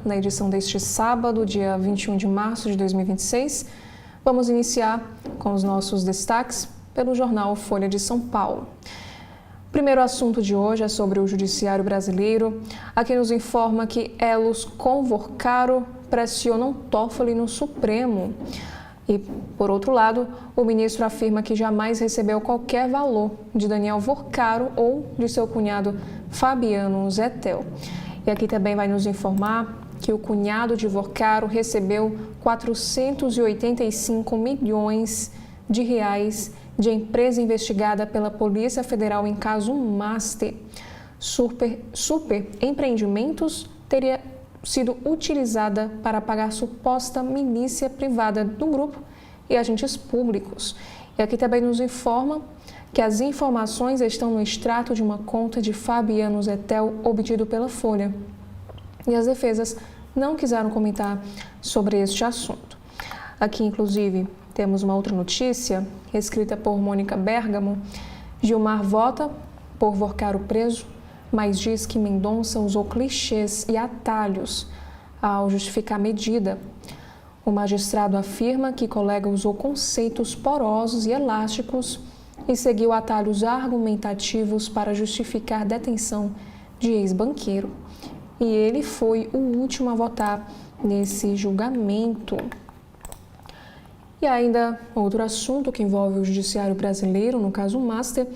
na edição deste sábado, dia 21 de março de 2026. Vamos iniciar com os nossos destaques pelo jornal Folha de São Paulo. O primeiro assunto de hoje é sobre o Judiciário brasileiro. Aqui nos informa que elos com Vorcaro pressionam Toffoli no Supremo. E, por outro lado, o ministro afirma que jamais recebeu qualquer valor de Daniel Vorcaro ou de seu cunhado Fabiano Zettel. E aqui também vai nos informar que o cunhado de Vorcaro recebeu 485 milhões de reais de empresa investigada pela Polícia Federal em caso Master. Super Empreendimentos teria sido utilizada para pagar suposta milícia privada do grupo e agentes públicos. E aqui também nos informa que as informações estão no extrato de uma conta de Fabiano Zettel obtido pela Folha. E as defesas não quiseram comentar sobre este assunto. Aqui, inclusive, temos uma outra notícia, escrita por Mônica Bergamo. Gilmar vota por Vorcaro preso, mas diz que Mendonça usou clichês e atalhos ao justificar a medida. O magistrado afirma que colega usou conceitos porosos e elásticos e seguiu atalhos argumentativos para justificar a detenção de ex-banqueiro. E ele foi o último a votar nesse julgamento. E ainda outro assunto que envolve o Judiciário brasileiro, no caso Master.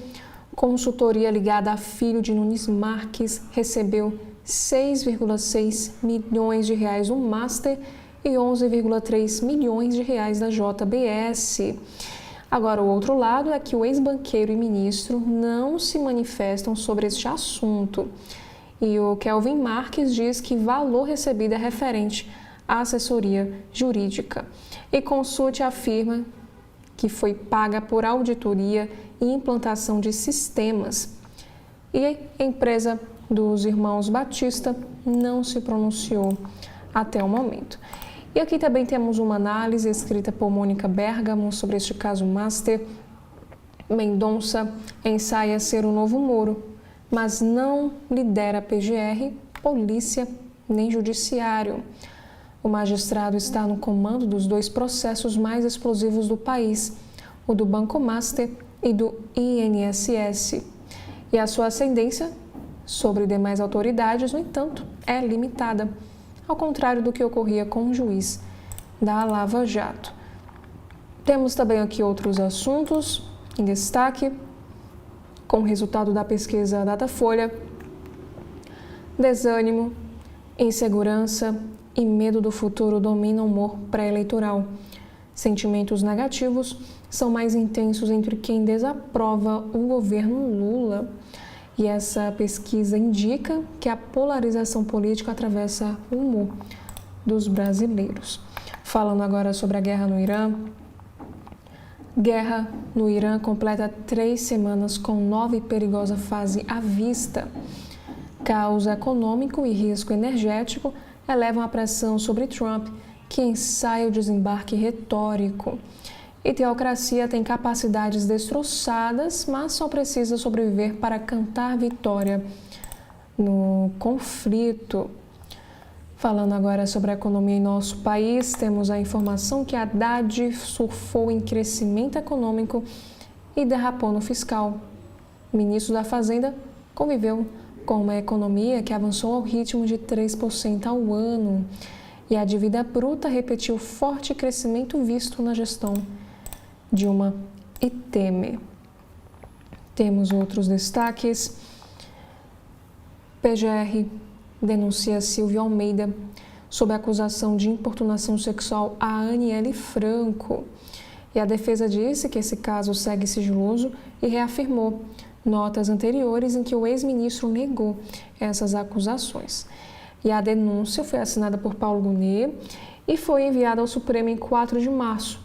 Consultoria ligada a filho de Nunes Marques recebeu 6,6 milhões de reais do Master e 11,3 milhões de reais da JBS. Agora, o outro lado é que o ex-banqueiro e ministro não se manifestam sobre este assunto. E o Kelvin Marques diz que valor recebido é referente à assessoria jurídica. E Consulte afirma que foi paga por auditoria e implantação de sistemas. E a empresa dos irmãos Batista não se pronunciou até o momento. E aqui também temos uma análise escrita por Mônica Bergamo sobre este caso Master. Mendonça ensaia ser o novo Moro, mas não lidera PGR, polícia nem judiciário. O magistrado está no comando dos dois processos mais explosivos do país, o do Banco Master e do INSS. E a sua ascendência sobre demais autoridades, no entanto, é limitada, ao contrário do que ocorria com o juiz da Lava Jato. Temos também aqui outros assuntos em destaque, com o resultado da pesquisa Datafolha: desânimo, insegurança e medo do futuro dominam o humor pré-eleitoral. Sentimentos negativos são mais intensos entre quem desaprova o governo Lula. E essa pesquisa indica que a polarização política atravessa o humor dos brasileiros. Falando agora sobre a guerra no Irã. Guerra no Irã completa 3 semanas com nova e perigosa fase à vista. Caos econômico e risco energético elevam a pressão sobre Trump, que ensaia o desembarque retórico. E teocracia tem capacidades destroçadas, mas só precisa sobreviver para cantar vitória no conflito. Falando agora sobre a economia em nosso país, temos a informação que Haddad surfou em crescimento econômico e derrapou no fiscal. O ministro da Fazenda conviveu com uma economia que avançou ao ritmo de 3% ao ano. E a dívida bruta repetiu o forte crescimento visto na gestão Dilma e Temer. Temos outros destaques. PGR denuncia Silvio Almeida sob acusação de importunação sexual a Aniele Franco. E a defesa disse que esse caso segue sigiloso e reafirmou notas anteriores em que o ex-ministro negou essas acusações. E a denúncia foi assinada por Paulo Gonet e foi enviada ao Supremo em 4 de março.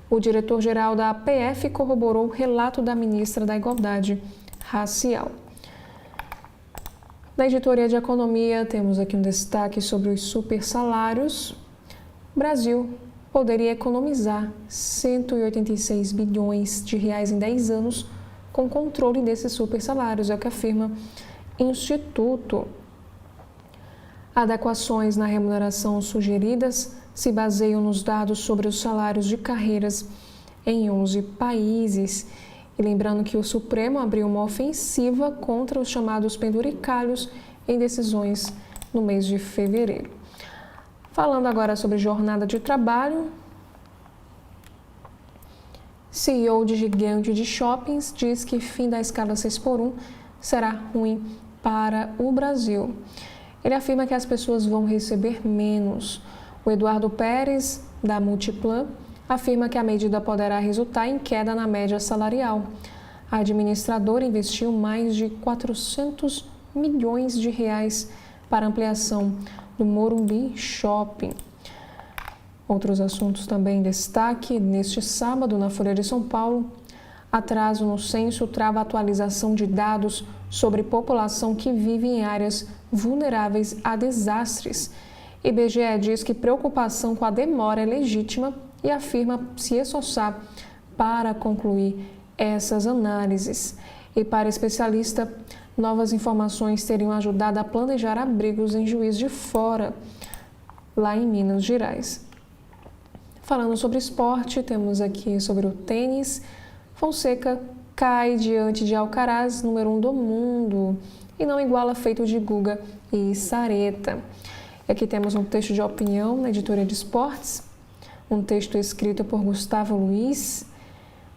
O diretor-geral da APF corroborou o relato da ministra da Igualdade Racial. Na editoria de Economia, temos aqui um destaque sobre os supersalários. O Brasil poderia economizar 186 bilhões de reais em 10 anos com controle desses supersalários, é o que afirma Instituto. Adequações na remuneração sugeridas se baseiam nos dados sobre os salários de carreiras em 11 países. E lembrando que o Supremo abriu uma ofensiva contra os chamados penduricalhos em decisões no mês de fevereiro. Falando agora sobre jornada de trabalho, CEO de gigante de shoppings diz que fim da escala 6x1 será ruim para o Brasil. Ele afirma que as pessoas vão receber menos. O Eduardo Pérez, da Multiplan, afirma que a medida poderá resultar em queda na média salarial. A administradora investiu mais de 400 milhões de reais para ampliação do Morumbi Shopping. Outros assuntos também em destaque. Neste sábado, na Folha de São Paulo, atraso no censo trava a atualização de dados sobre população que vive em áreas vulneráveis a desastres. IBGE diz que preocupação com a demora é legítima e afirma se esforçar para concluir essas análises. E para especialista, novas informações teriam ajudado a planejar abrigos em Juiz de Fora, lá em Minas Gerais. Falando sobre esporte, temos aqui sobre o tênis. Fonseca cai diante de Alcaraz, número 1 do mundo, e não iguala feito de Guga e Sareta. E aqui temos um texto de opinião na editoria de esportes, um texto escrito por Gustavo Luiz.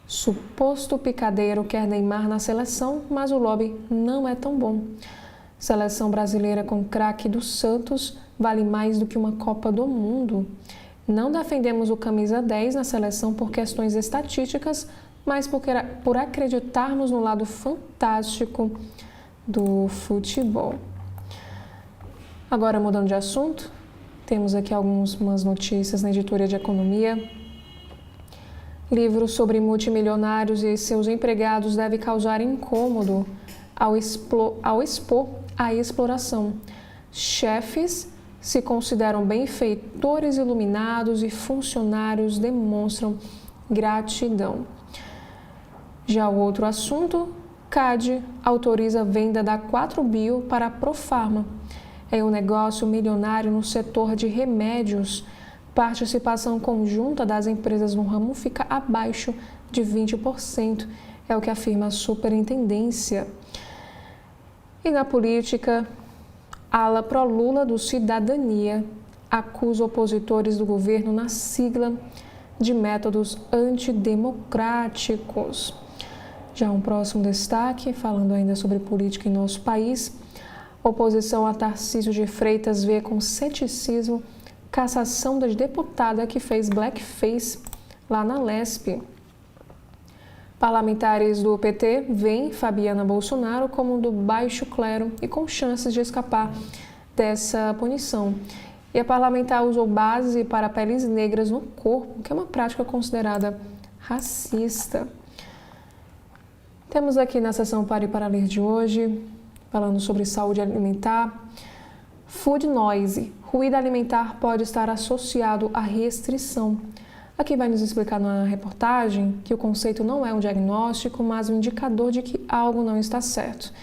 Suposto picadeiro quer Neymar na seleção, mas o lobby não é tão bom. Seleção brasileira com craque do Santos vale mais do que uma Copa do Mundo. Não defendemos o camisa 10 na seleção por questões estatísticas, mas por acreditarmos no lado fantástico do futebol. Agora, mudando de assunto, temos aqui algumas notícias na editoria de economia. Livro sobre multimilionários e seus empregados deve causar incômodo ao expor a exploração. Chefes se consideram benfeitores iluminados e funcionários demonstram gratidão. Já o outro assunto, CAD autoriza a venda da 4Bio para a Profarma. É um negócio milionário no setor de remédios. Participação conjunta das empresas no ramo fica abaixo de 20%, é o que afirma a superintendência. E na política, ala pró-Lula do Cidadania acusa opositores do governo na sigla de métodos antidemocráticos. Já um próximo destaque, falando ainda sobre política em nosso país, oposição a Tarcísio de Freitas vê com ceticismo cassação da deputada que fez blackface lá na Lespe. Parlamentares do PT veem Fabiana Bolsonaro como do baixo clero e com chances de escapar dessa punição. E a parlamentar usou base para peles negras no corpo, que é uma prática considerada racista. Temos aqui na seção Pare para Ler de hoje, falando sobre saúde alimentar. Food noise, ruído alimentar pode estar associado à restrição. Aqui vai nos explicar na reportagem que o conceito não é um diagnóstico, mas um indicador de que algo não está certo.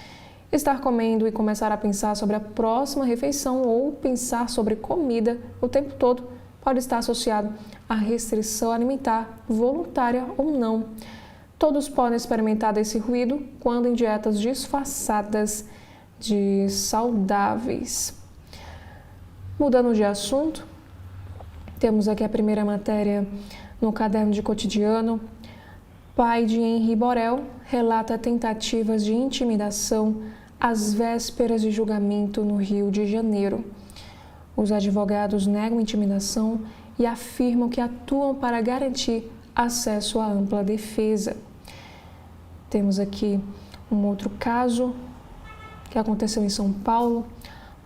Estar comendo e começar a pensar sobre a próxima refeição ou pensar sobre comida o tempo todo pode estar associado à restrição alimentar, voluntária ou não. Todos podem experimentar desse ruído quando em dietas disfarçadas de saudáveis. Mudando de assunto, temos aqui a primeira matéria no caderno de cotidiano. Pai de Henri Borel relata tentativas de intimidação às vésperas de julgamento no Rio de Janeiro. Os advogados negam intimidação e afirmam que atuam para garantir acesso à ampla defesa. Temos aqui um outro caso que aconteceu em São Paulo.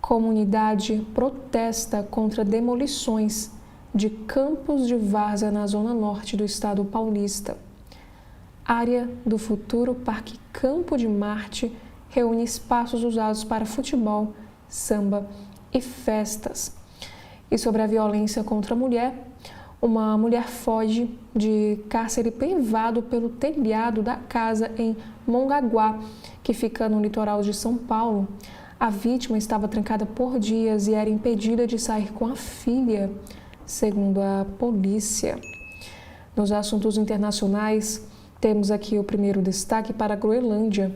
Comunidade protesta contra demolições de campos de várzea na zona norte do estado paulista. Área do futuro Parque Campo de Marte reúne espaços usados para futebol, samba e festas. E sobre a violência contra a mulher, uma mulher foge de cárcere privado pelo telhado da casa em Mongaguá, que fica no litoral de São Paulo. A vítima estava trancada por dias e era impedida de sair com a filha, segundo a polícia. Nos assuntos internacionais, temos aqui o primeiro destaque para a Groenlândia.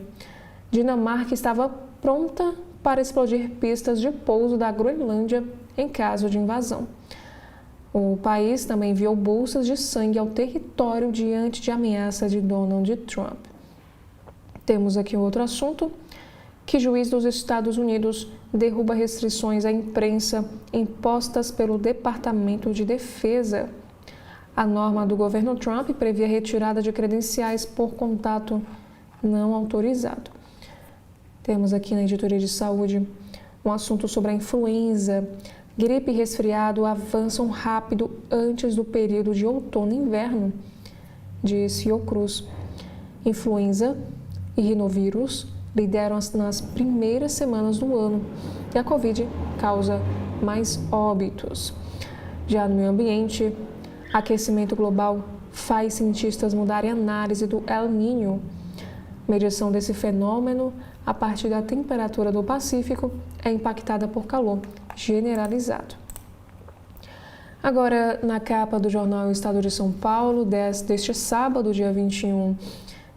Dinamarca estava pronta para explodir pistas de pouso da Groenlândia em caso de invasão. O país também enviou bolsas de sangue ao território diante de ameaça de Donald Trump. Temos aqui outro assunto, que juiz dos Estados Unidos derruba restrições à imprensa impostas pelo Departamento de Defesa. A norma do governo Trump previa retirada de credenciais por contato não autorizado. Temos aqui na editoria de saúde um assunto sobre a influenza. Gripe e resfriado avançam rápido antes do período de outono e inverno, disse Fiocruz. Influenza e rinovírus lideram nas primeiras semanas do ano e a Covid causa mais óbitos. Já no meio ambiente, aquecimento global faz cientistas mudarem a análise do El Niño. Medição desse fenômeno a partir da temperatura do Pacífico é impactada por calor generalizado. Agora, na capa do jornal Estado de São Paulo, deste sábado, dia 21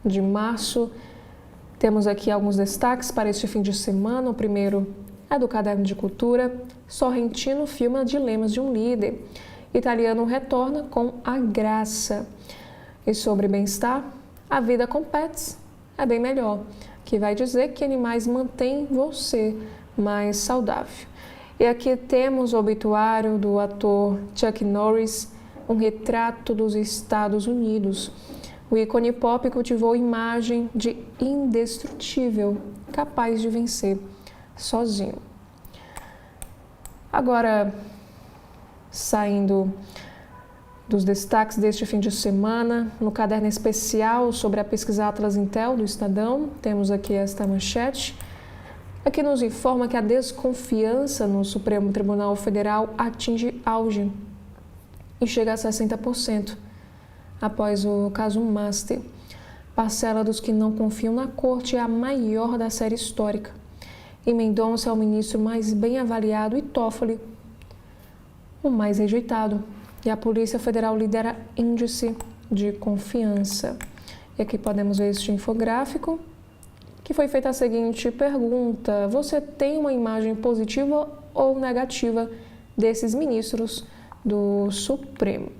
de março, temos aqui alguns destaques para este fim de semana. O primeiro é do Caderno de Cultura. Sorrentino filma dilemas de um líder. Italiano retorna com A Graça. E sobre bem-estar, a vida com pets é bem melhor, que vai dizer que animais mantêm você mais saudável. E aqui temos o obituário do ator Chuck Norris, um retrato dos Estados Unidos. O ícone pop cultivou imagem de indestrutível, capaz de vencer sozinho. Agora, saindo dos destaques deste fim de semana, no caderno especial sobre a pesquisa Atlas Intel do Estadão, temos aqui esta manchete. Aqui nos informa que a desconfiança no Supremo Tribunal Federal atinge auge e chega a 60%. Após o caso Master, parcela dos que não confiam na corte é a maior da série histórica. E Mendonça é o ministro mais bem avaliado e Toffoli o mais rejeitado. E a Polícia Federal lidera índice de confiança. E aqui podemos ver este infográfico, que foi feita a seguinte pergunta: você tem uma imagem positiva ou negativa desses ministros do Supremo?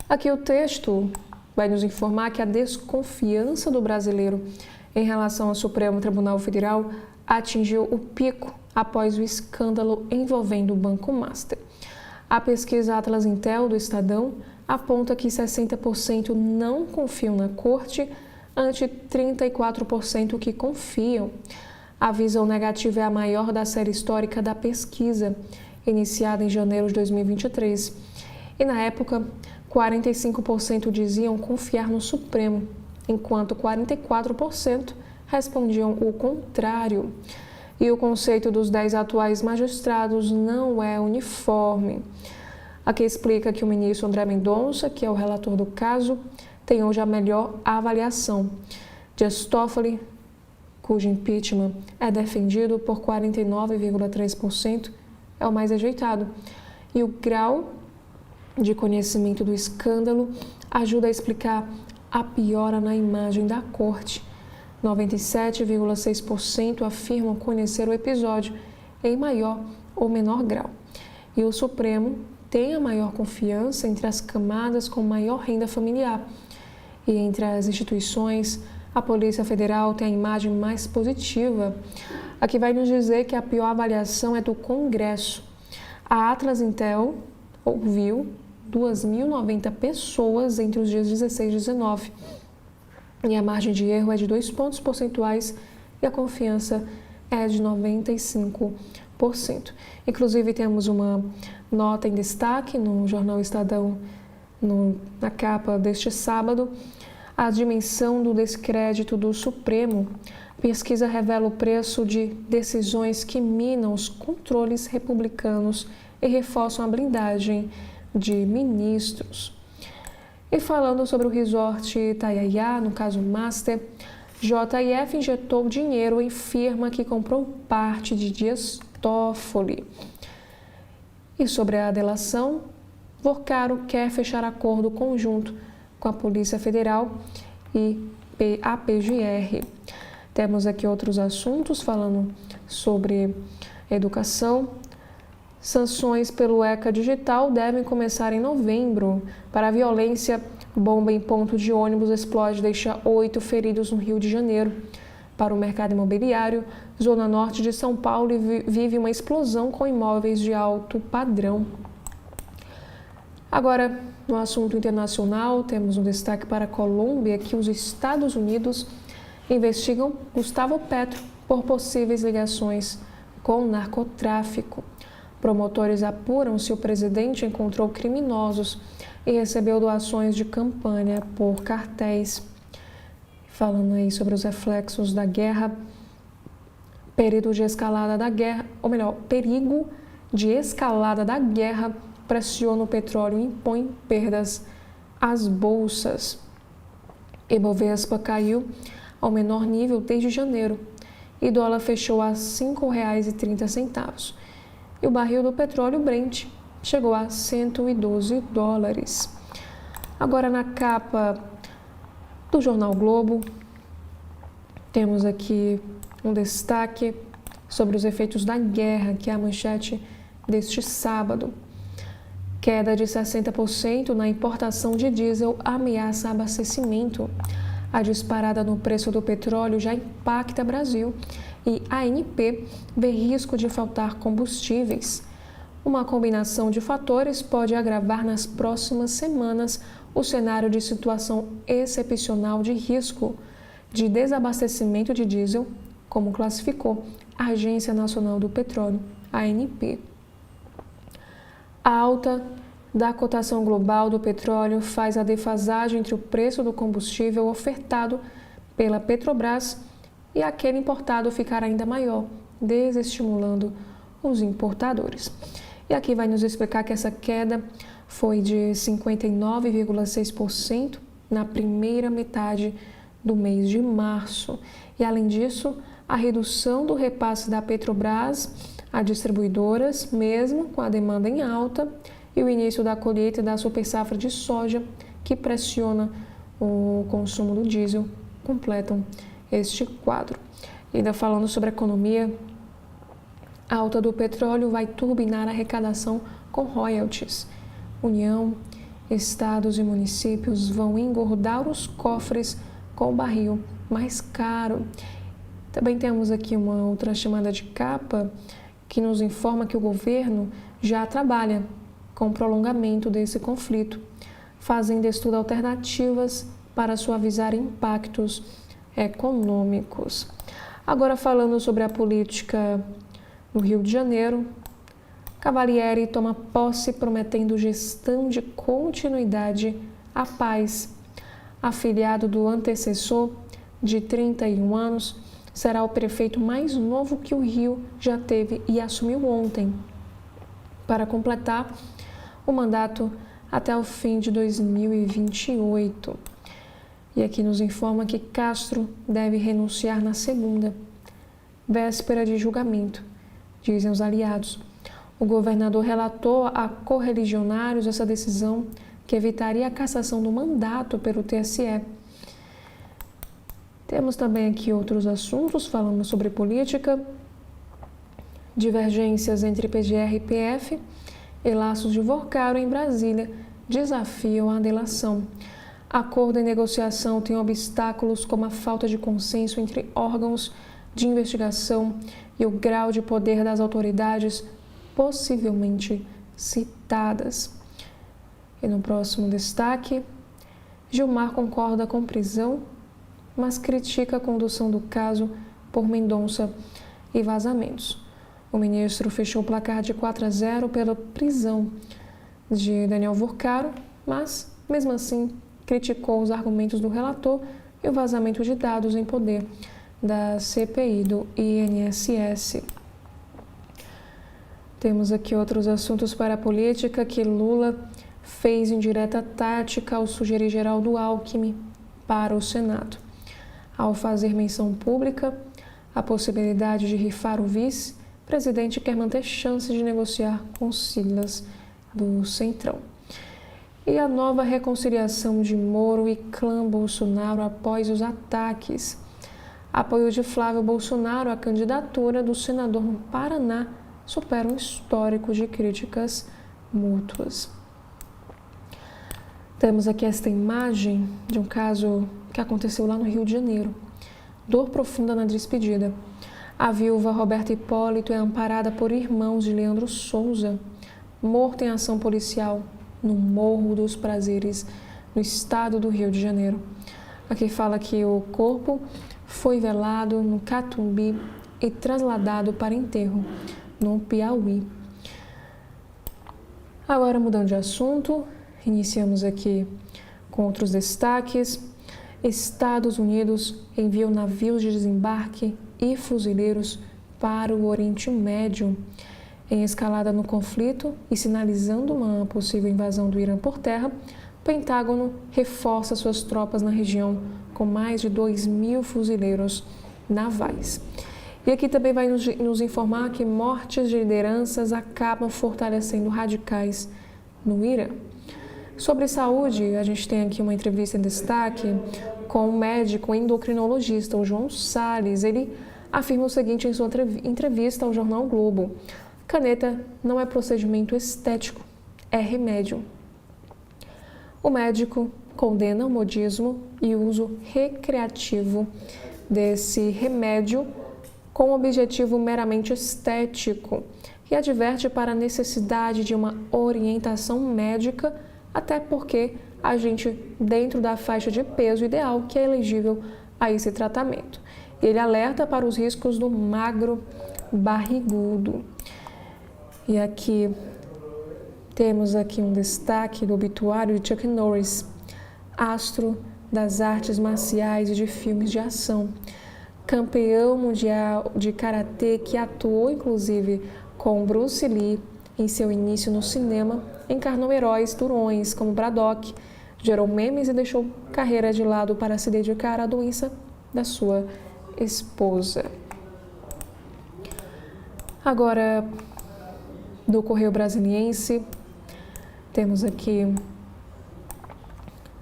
Aqui o texto vai nos informar que a desconfiança do brasileiro em relação ao Supremo Tribunal Federal atingiu o pico após o escândalo envolvendo o Banco Master. A pesquisa Atlas Intel do Estadão aponta que 60% não confiam na corte, ante 34% que confiam. A visão negativa é a maior da série histórica da pesquisa, iniciada em janeiro de 2023. E na época, 45% diziam confiar no Supremo, enquanto 44% respondiam o contrário. E o conceito dos 10 atuais magistrados não é uniforme. Aqui explica que o ministro André Mendonça, que é o relator do caso, tem hoje a melhor avaliação. Dias Toffoli, cujo impeachment é defendido por 49,3%, é o mais rejeitado. E o grau de conhecimento do escândalo ajuda a explicar a piora na imagem da corte. 97,6% afirmam conhecer o episódio em maior ou menor grau. E o Supremo tem a maior confiança entre as camadas com maior renda familiar. E entre as instituições, a Polícia Federal tem a imagem mais positiva. Aqui vai nos dizer que a pior avaliação é do Congresso. A Atlas Intel ouviu 2.090 pessoas entre os dias 16 e 19. E a margem de erro é de 2 pontos percentuais e a confiança é de 95%. Inclusive, temos uma nota em destaque no jornal Estadão, na capa deste sábado, a dimensão do descrédito do Supremo. Pesquisa revela o preço de decisões que minam os controles republicanos e reforçam a blindagem de ministros. E falando sobre o resort Itaiaiá, no caso Master, JF injetou dinheiro em firma que comprou parte de Dias Toffoli. E sobre a delação, Vorcaro quer fechar acordo conjunto com a Polícia Federal e a PGR. Temos aqui outros assuntos falando sobre educação. Sanções pelo ECA Digital devem começar em novembro. Para a violência, bomba em ponto de ônibus explode e deixa 8 feridos no Rio de Janeiro. Para o mercado imobiliário, Zona Norte de São Paulo vive uma explosão com imóveis de alto padrão. Agora, no assunto internacional, temos um destaque para a Colômbia, que os Estados Unidos investigam Gustavo Petro por possíveis ligações com narcotráfico. Promotores apuram se o presidente encontrou criminosos e recebeu doações de campanha por cartéis. Falando aí sobre os reflexos da guerra, perigo de escalada da guerra pressiona o petróleo e impõe perdas às bolsas. Ibovespa caiu ao menor nível desde janeiro e dólar fechou a R$ 5,30. E o barril do petróleo Brent chegou a $112. Agora, na capa do jornal Globo, temos aqui um destaque sobre os efeitos da guerra, que é a manchete deste sábado. Queda de 60% na importação de diesel ameaça abastecimento. A disparada no preço do petróleo já impacta Brasil e a ANP vê risco de faltar combustíveis. Uma combinação de fatores pode agravar nas próximas semanas o cenário de situação excepcional de risco de desabastecimento de diesel, como classificou a Agência Nacional do Petróleo, ANP. A alta da cotação global do petróleo faz a defasagem entre o preço do combustível ofertado pela Petrobras e aquele importado ficar ainda maior, desestimulando os importadores. E aqui vai nos explicar que essa queda foi de 59,6% na primeira metade do mês de março. E, além disso, a redução do repasse da Petrobras a distribuidoras, mesmo com a demanda em alta, e o início da colheita da super-safra de soja, que pressiona o consumo do diesel, completam este quadro. E ainda falando sobre a economia, a alta do petróleo vai turbinar a arrecadação com royalties. União, estados e municípios vão engordar os cofres com o barril mais caro. Também temos aqui uma outra chamada de capa que nos informa que o governo já trabalha com o prolongamento desse conflito, fazendo estudo alternativas para suavizar impactos econômicos. Agora, falando sobre a política no Rio de Janeiro, Cavalieri toma posse prometendo gestão de continuidade à paz. Afiliado do antecessor, de 31 anos, será o prefeito mais novo que o Rio já teve e assumiu ontem, para completar o mandato até o fim de 2028. E aqui nos informa que Castro deve renunciar na segunda, véspera de julgamento, dizem os aliados. O governador relatou a correligionários essa decisão que evitaria a cassação do mandato pelo TSE. Temos também aqui outros assuntos falando sobre política, divergências entre PGR e PF e laços de Vorcaro em Brasília desafiam a delação. Acordo e negociação têm obstáculos como a falta de consenso entre órgãos de investigação e o grau de poder das autoridades possivelmente citadas. E no próximo destaque, Gilmar concorda com prisão, mas critica a condução do caso por Mendonça e vazamentos. O ministro fechou o placar de 4-0 pela prisão de Daniel Vorcaro, mas, mesmo assim, criticou os argumentos do relator e o vazamento de dados em poder da CPI do INSS. Temos aqui outros assuntos para a política que Lula fez indireta tática ao sugerir Geraldo Alckmin para o Senado. Ao fazer menção pública à possibilidade de rifar o vice, o presidente quer manter chances de negociar com siglas do Centrão. E a nova reconciliação de Moro e clã Bolsonaro após os ataques. Apoio de Flávio Bolsonaro à candidatura do senador no Paraná supera um histórico de críticas mútuas. Temos aqui esta imagem de um caso que aconteceu lá no Rio de Janeiro. Dor profunda na despedida. A viúva Roberta Hipólito é amparada por irmãos de Leandro Souza, morto em ação policial no Morro dos Prazeres, no estado do Rio de Janeiro. Aqui fala que o corpo foi velado no Catumbi e trasladado para enterro no Piauí. Agora, mudando de assunto, iniciamos aqui com outros destaques. Estados Unidos enviam navios de desembarque e fuzileiros para o Oriente Médio. Em escalada no conflito e sinalizando uma possível invasão do Irã por terra, o Pentágono reforça suas tropas na região com mais de 2.000 fuzileiros navais. E aqui também vai nos informar que mortes de lideranças acabam fortalecendo radicais no Irã. Sobre saúde, a gente tem aqui uma entrevista em destaque com o médico endocrinologista, o João Salles. Ele afirma o seguinte em sua entrevista ao jornal o Globo: caneta não é procedimento estético, é remédio. O médico condena o modismo e o uso recreativo desse remédio com objetivo meramente estético e adverte para a necessidade de uma orientação médica, até porque a gente dentro da faixa de peso ideal que é elegível a esse tratamento. Ele alerta para os riscos do magro barrigudo. E aqui temos aqui um destaque do obituário de Chuck Norris, astro das artes marciais e de filmes de ação, campeão mundial de karatê que atuou inclusive com Bruce Lee em seu início no cinema, encarnou heróis durões como Braddock, gerou memes e deixou carreira de lado para se dedicar à doença da sua esposa. Agora, do Correio Brasiliense, temos aqui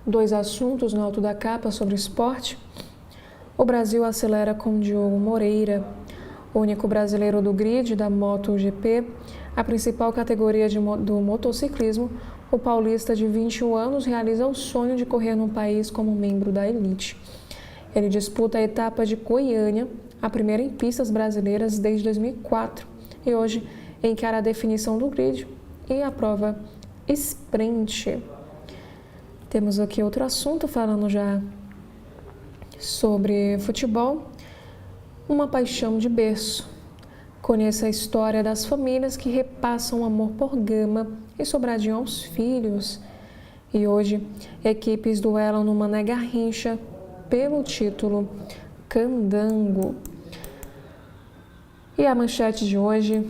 dois assuntos no alto da capa sobre esporte. O Brasil acelera com Diogo Moreira, único brasileiro do grid da MotoGP, a principal categoria do motociclismo. O paulista de 21 anos realiza o sonho de correr num país como membro da elite. Ele disputa a etapa de Goiânia, a primeira em pistas brasileiras desde 2004, e hoje encara a definição do grid e a prova sprint. Temos aqui outro assunto falando já sobre futebol, uma paixão de berço. Conheça a história das famílias que repassam amor por Gama e Sobradinho aos filhos. E hoje, equipes duelam no Mané Garrincha pelo título Candango. E a manchete de hoje: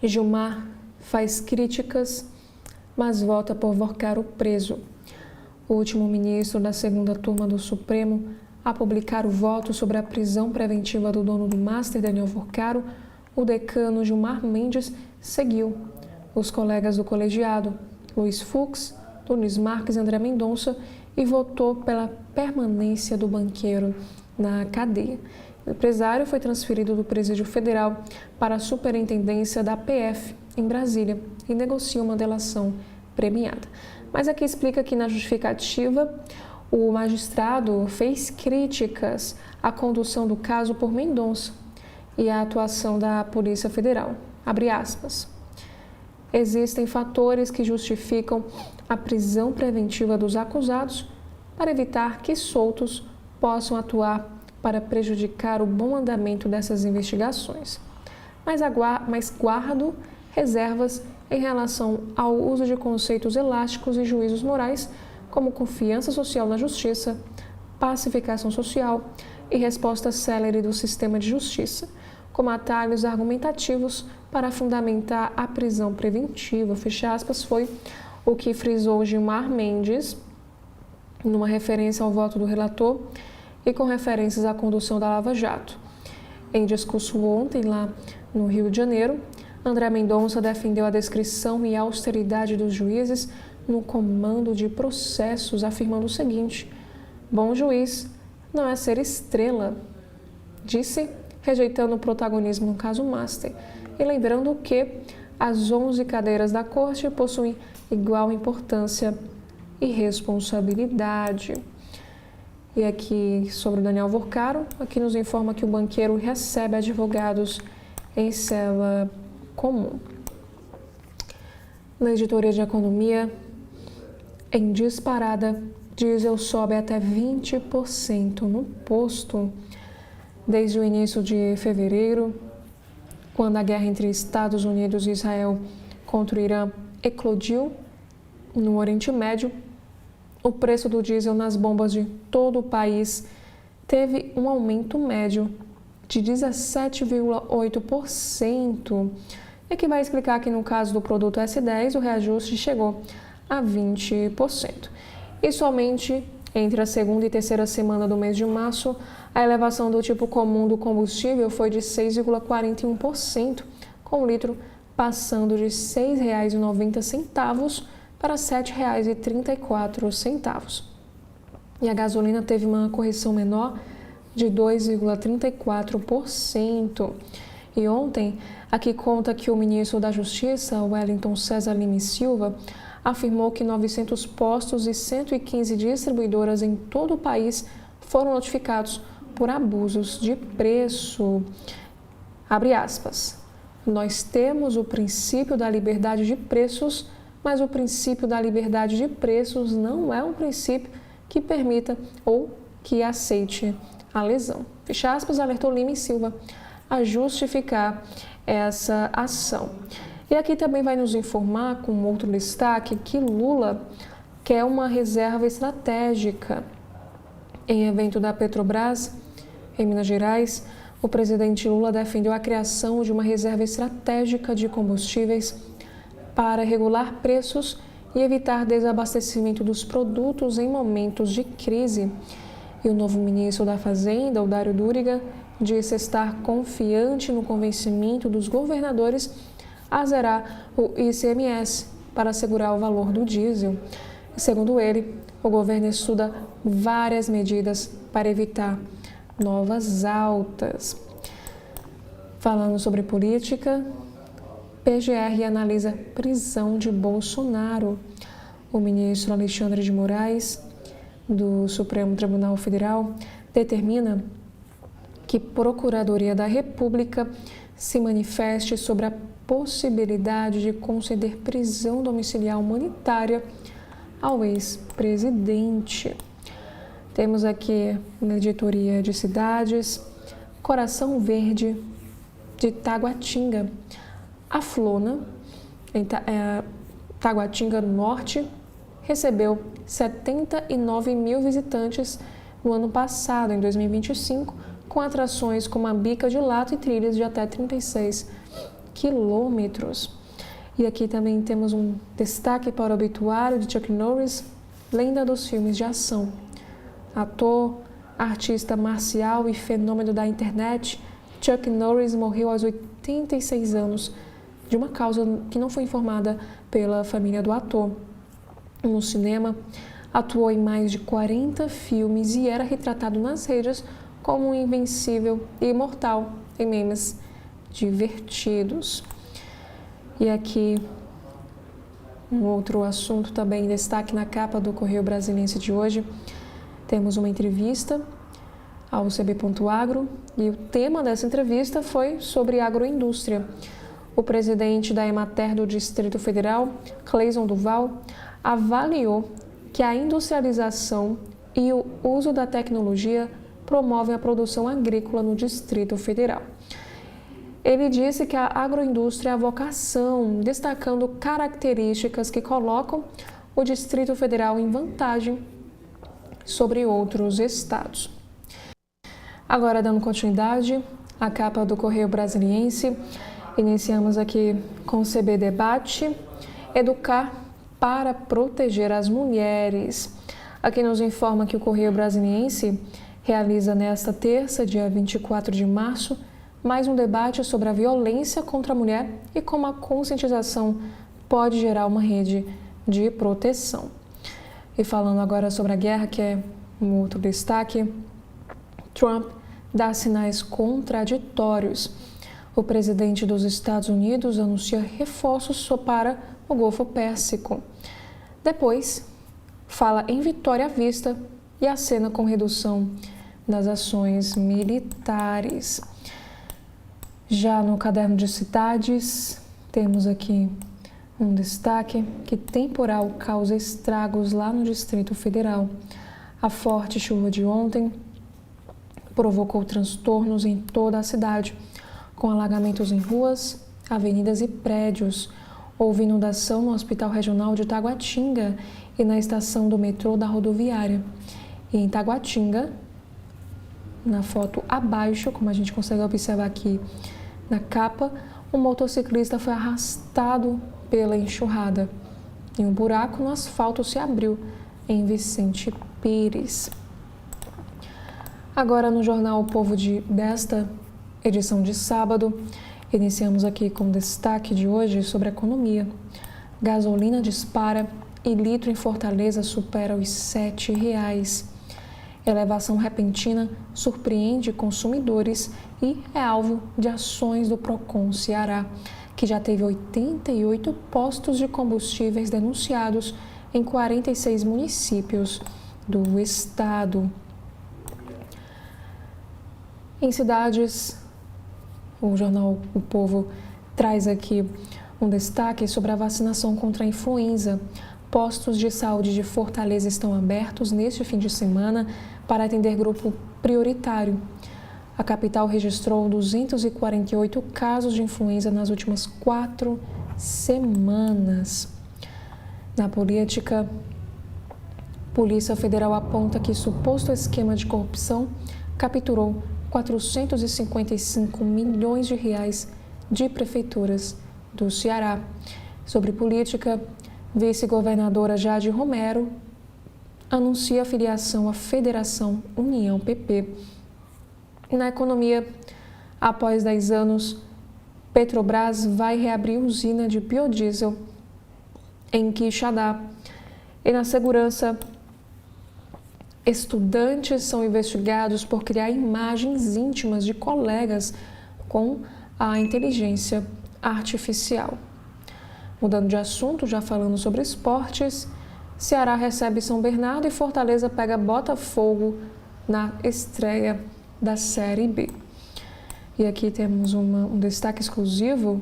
Gilmar faz críticas, mas vota por Vorcaro preso. O último ministro da segunda turma do Supremo a publicar o voto sobre a prisão preventiva do dono do Master, Daniel Vorcaro, o decano Gilmar Mendes seguiu os colegas do colegiado, Luiz Fux, Nunes Marques e André Mendonça, e votou pela permanência do banqueiro na cadeia. O empresário foi transferido do Presídio Federal para a Superintendência da PF, em Brasília, e negocia uma delação premiada. Mas aqui explica que na justificativa, o magistrado fez críticas à condução do caso por Mendonça e à atuação da Polícia Federal. Abre aspas. Existem fatores que justificam a prisão preventiva dos acusados para evitar que soltos possam atuar para prejudicar o bom andamento dessas investigações. Mas guardo reservas em relação ao uso de conceitos elásticos e juízos morais, como confiança social na justiça, pacificação social e resposta célere do sistema de justiça, como atalhos argumentativos para fundamentar a prisão preventiva. Fecha aspas, foi o que frisou Gilmar Mendes, numa referência ao voto do relator, e com referências à condução da Lava Jato. Em discurso ontem, lá no Rio de Janeiro, André Mendonça defendeu a discrição e a austeridade dos juízes no comando de processos, afirmando o seguinte: bom juiz não é ser estrela, disse, rejeitando o protagonismo no caso Master e lembrando que as 11 cadeiras da corte possuem igual importância e responsabilidade. E aqui sobre o Daniel Vorcaro, aqui nos informa que o banqueiro recebe advogados em cela comum. Na editoria de economia, em disparada, diesel sobe até 20% no posto. Desde o início de fevereiro, quando a guerra entre Estados Unidos e Israel contra o Irã eclodiu no Oriente Médio, o preço do diesel nas bombas de todo o país teve um aumento médio de 17,8%, e que vai explicar que no caso do produto S10 o reajuste chegou a 20%. E somente entre a segunda e terceira semana do mês de março, a elevação do tipo comum do combustível foi de 6,41%, com o litro passando de R$ 6,90 para R$ 7,34. E a gasolina teve uma correção menor de 2,34%. E ontem, aqui conta que o ministro da Justiça, Wellington César Lima e Silva, afirmou que 900 postos e 115 distribuidoras em todo o país foram notificados por abusos de preço. Abre aspas. Nós temos o princípio da liberdade de preços, mas o princípio da liberdade de preços não é um princípio que permita ou que aceite a lesão. Fecha aspas, alertou Lima e Silva a justificar essa ação. E aqui também vai nos informar, com outro destaque, que Lula quer uma reserva estratégica. Em evento da Petrobras, em Minas Gerais, o presidente Lula defendeu a criação de uma reserva estratégica de combustíveis para regular preços e evitar desabastecimento dos produtos em momentos de crise. E o novo ministro da Fazenda, o Dário Duriga, disse estar confiante no convencimento dos governadores a zerar o ICMS para assegurar o valor do diesel. Segundo ele, o governo estuda várias medidas para evitar novas altas. Falando sobre política, PGR analisa prisão de Bolsonaro. O ministro Alexandre de Moraes, do Supremo Tribunal Federal, determina que a Procuradoria da República se manifeste sobre a possibilidade de conceder prisão domiciliar humanitária ao ex-presidente. Temos aqui na editoria de cidades, Coração Verde de Taguatinga. A Flona, em Taguatinga do Norte, recebeu 79 mil visitantes no ano passado, em 2025, com atrações como a bica de lato e trilhas de até 36 quilômetros. E aqui também temos um destaque para o obituário de Chuck Norris, lenda dos filmes de ação. Ator, artista marcial e fenômeno da internet, Chuck Norris morreu aos 86 anos de uma causa que não foi informada pela família do ator. No cinema, atuou em mais de 40 filmes e era retratado nas redes como um invencível e imortal em memes divertidos. E aqui um outro assunto também em destaque na capa do Correio Brasiliense de hoje. Temos uma entrevista ao CB.agro e o tema dessa entrevista foi sobre agroindústria. O presidente da Emater do Distrito Federal, Cleison Duval, avaliou que a industrialização e o uso da tecnologia promovem a produção agrícola no Distrito Federal. Ele disse que a agroindústria é a vocação, destacando características que colocam o Distrito Federal em vantagem sobre outros estados. Agora, dando continuidade à capa do Correio Brasiliense, iniciamos aqui com o CB Debate, Educar para proteger as mulheres. Aqui nos informa que o Correio Brasiliense realiza nesta terça, dia 24 de março, mais um debate sobre a violência contra a mulher e como a conscientização pode gerar uma rede de proteção. E falando agora sobre a guerra, que é um outro destaque, Trump dá sinais contraditórios. O presidente dos Estados Unidos anuncia reforços para o Golfo Pérsico. Depois, fala em vitória à vista e acena com redução das ações militares. Já no caderno de cidades, temos aqui um destaque que temporal causa estragos lá no Distrito Federal. A forte chuva de ontem provocou transtornos em toda a cidade, com alagamentos em ruas, avenidas e prédios. Houve inundação no Hospital Regional de Taguatinga e na estação do metrô da rodoviária. E em Taguatinga, na foto abaixo, como a gente consegue observar aqui na capa, um motociclista foi arrastado pela enxurrada e um buraco no asfalto se abriu em Vicente Pires. Agora no jornal O Povo desta edição de sábado, iniciamos aqui com destaque de hoje sobre a economia. Gasolina dispara e litro em Fortaleza supera os R$ 7,00. Elevação repentina surpreende consumidores e é alvo de ações do Procon Ceará, que já teve 88 postos de combustíveis denunciados em 46 municípios do estado. Em cidades, o jornal O Povo traz aqui um destaque sobre a vacinação contra a influenza. Postos de saúde de Fortaleza estão abertos neste fim de semana para atender grupo prioritário. A capital registrou 248 casos de influenza nas últimas 4 semanas. Na política, Polícia Federal aponta que suposto esquema de corrupção capturou 455 milhões de reais de prefeituras do Ceará. Sobre política, vice-governadora Jade Romero anuncia a filiação à Federação União PP. Na economia, após 10 anos, Petrobras vai reabrir usina de biodiesel em Quixadá. E na segurança, estudantes são investigados por criar imagens íntimas de colegas com a inteligência artificial. Mudando de assunto, já falando sobre esportes, Ceará recebe São Bernardo e Fortaleza pega Botafogo na estreia da Série B. E aqui temos um destaque exclusivo.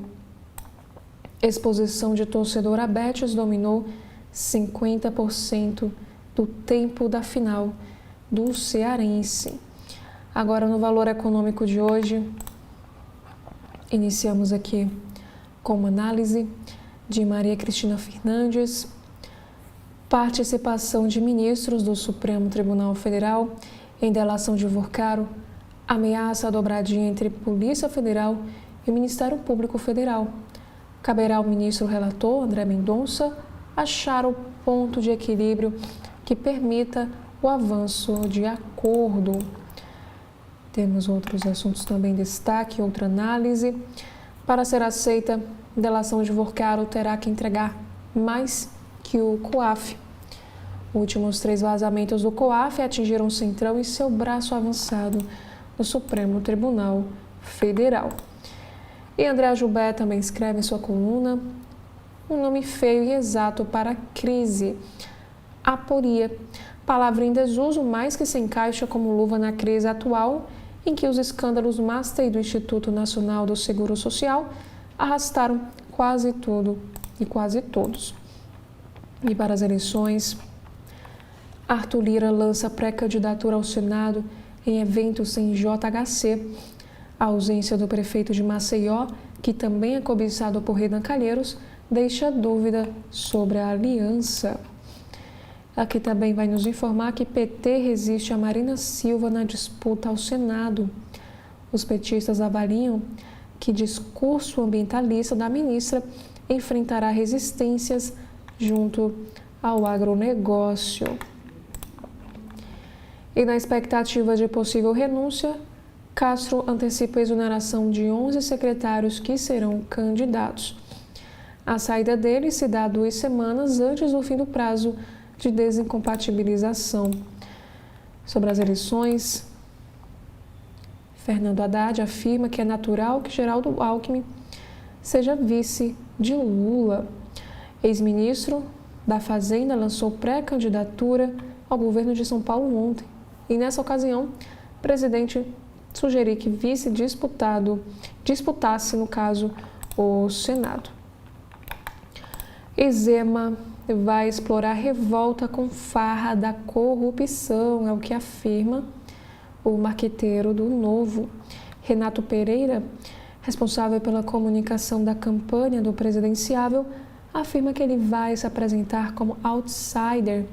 Exposição de torcedor a Betis dominou 50% do tempo da final do Cearense. Agora, no valor econômico de hoje, iniciamos aqui com uma análise de Maria Cristina Fernandes. Participação de ministros do Supremo Tribunal Federal em delação de Vorcaro ameaça a dobradinha entre Polícia Federal e Ministério Público Federal. Caberá ao ministro relator, André Mendonça, achar o ponto de equilíbrio que permita o avanço de acordo. Temos outros assuntos também em destaque, outra análise. Para ser aceita, a delação de Vorcaro terá que entregar mais que o COAF. Últimos 3 vazamentos do COAF atingiram o Centrão e seu braço avançado no Supremo Tribunal Federal. E André Joubert também escreve em sua coluna um nome feio e exato para a crise: aporia. Palavra em desuso, mas que se encaixa como luva na crise atual, em que os escândalos do Master e do Instituto Nacional do Seguro Social arrastaram quase tudo e quase todos. E para as eleições, Arthur Lira lança pré-candidatura ao Senado em evento sem JHC. A ausência do prefeito de Maceió, que também é cobiçado por Renan Calheiros, deixa dúvida sobre a aliança. Aqui também vai nos informar que PT resiste a Marina Silva na disputa ao Senado. Os petistas avaliam que discurso ambientalista da ministra enfrentará resistências junto ao agronegócio. E na expectativa de possível renúncia, Castro antecipa a exoneração de 11 secretários que serão candidatos. A saída dele se dá 2 semanas antes do fim do prazo de desincompatibilização. Sobre as eleições, Fernando Haddad afirma que é natural que Geraldo Alckmin seja vice de Lula. Ex-ministro da Fazenda lançou pré-candidatura ao governo de São Paulo ontem. E nessa ocasião, o presidente sugeriu que vice disputasse, no caso, o Senado. Zema vai explorar revolta com farra da corrupção, é o que afirma o marqueteiro do Novo. Renato Pereira, responsável pela comunicação da campanha do presidenciável, afirma que ele vai se apresentar como outsider.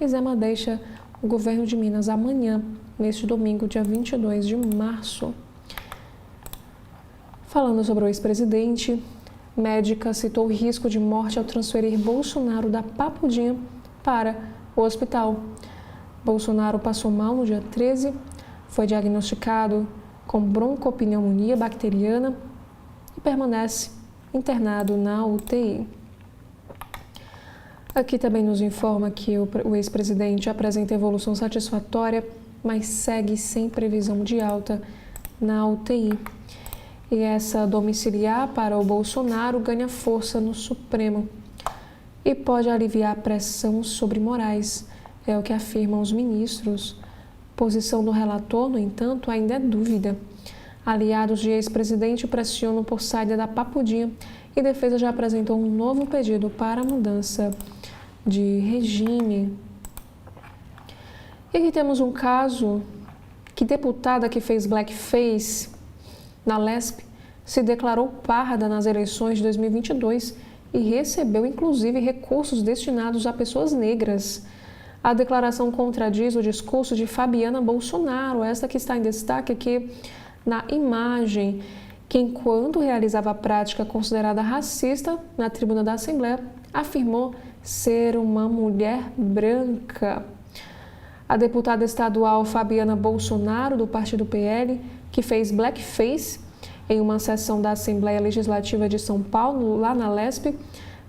Zema deixa o governo de Minas amanhã, neste domingo, dia 22 de março. Falando sobre o ex-presidente, médica citou o risco de morte ao transferir Bolsonaro da Papudinha para o hospital. Bolsonaro passou mal no dia 13, foi diagnosticado com broncopneumonia bacteriana e permanece internado na UTI. Aqui também nos informa que o ex-presidente apresenta evolução satisfatória, mas segue sem previsão de alta na UTI. E essa domiciliar para o Bolsonaro ganha força no Supremo e pode aliviar a pressão sobre Moraes, é o que afirmam os ministros. Posição do relator, no entanto, ainda é dúvida. Aliados de ex-presidente pressionam por saída da Papudinha e defesa já apresentou um novo pedido para a mudança de regime. E aqui temos um caso que deputada que fez blackface na Lesp se declarou parda nas eleições de 2022 e recebeu inclusive recursos destinados a pessoas negras. A declaração contradiz o discurso de Fabiana Bolsonaro, esta que está em destaque aqui na imagem, que enquanto realizava a prática considerada racista na tribuna da Assembleia, afirmou ser uma mulher branca. A deputada estadual Fabiana Bolsonaro, do partido PL, que fez blackface em uma sessão da Assembleia Legislativa de São Paulo, lá na Lesp,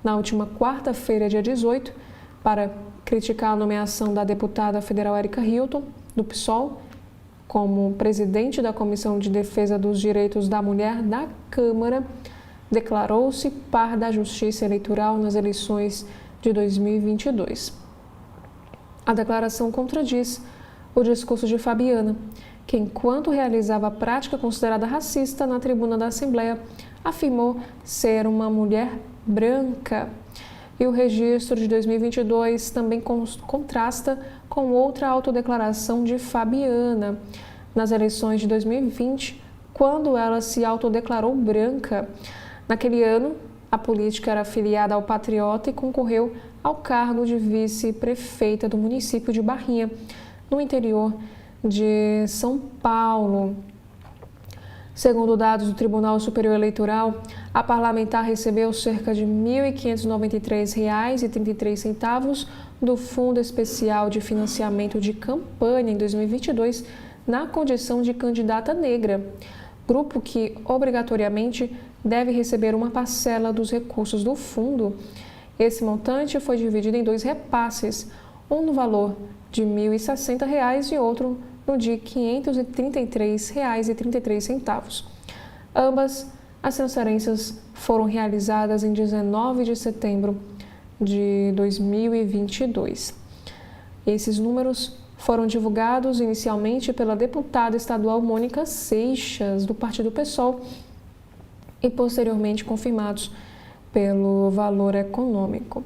na última quarta-feira, dia 18, para criticar a nomeação da deputada federal Érica Hilton, do PSOL, como presidente da Comissão de Defesa dos Direitos da Mulher da Câmara, declarou-se par da Justiça Eleitoral nas eleições de 2022. A declaração contradiz o discurso de Fabiana, que, enquanto realizava a prática considerada racista na tribuna da Assembleia, afirmou ser uma mulher branca. E o registro de 2022 também contrasta com outra autodeclaração de Fabiana. Nas eleições de 2020, quando ela se autodeclarou branca. Naquele ano, a política era afiliada ao Patriota e concorreu ao cargo de vice-prefeita do município de Barrinha, no interior de São Paulo. Segundo dados do Tribunal Superior Eleitoral, a parlamentar recebeu cerca de R$ 1.593,33 do Fundo Especial de Financiamento de Campanha em 2022 na condição de candidata negra, grupo que obrigatoriamente deve receber uma parcela dos recursos do fundo. Esse montante foi dividido em 2 repasses, um no valor de R$ 1.060 e outro no de R$ 533,33. Ambas as transferências foram realizadas em 19 de setembro de 2022. Esses números foram divulgados inicialmente pela deputada estadual Mônica Seixas, do partido PSOL, e posteriormente confirmados pelo Valor Econômico.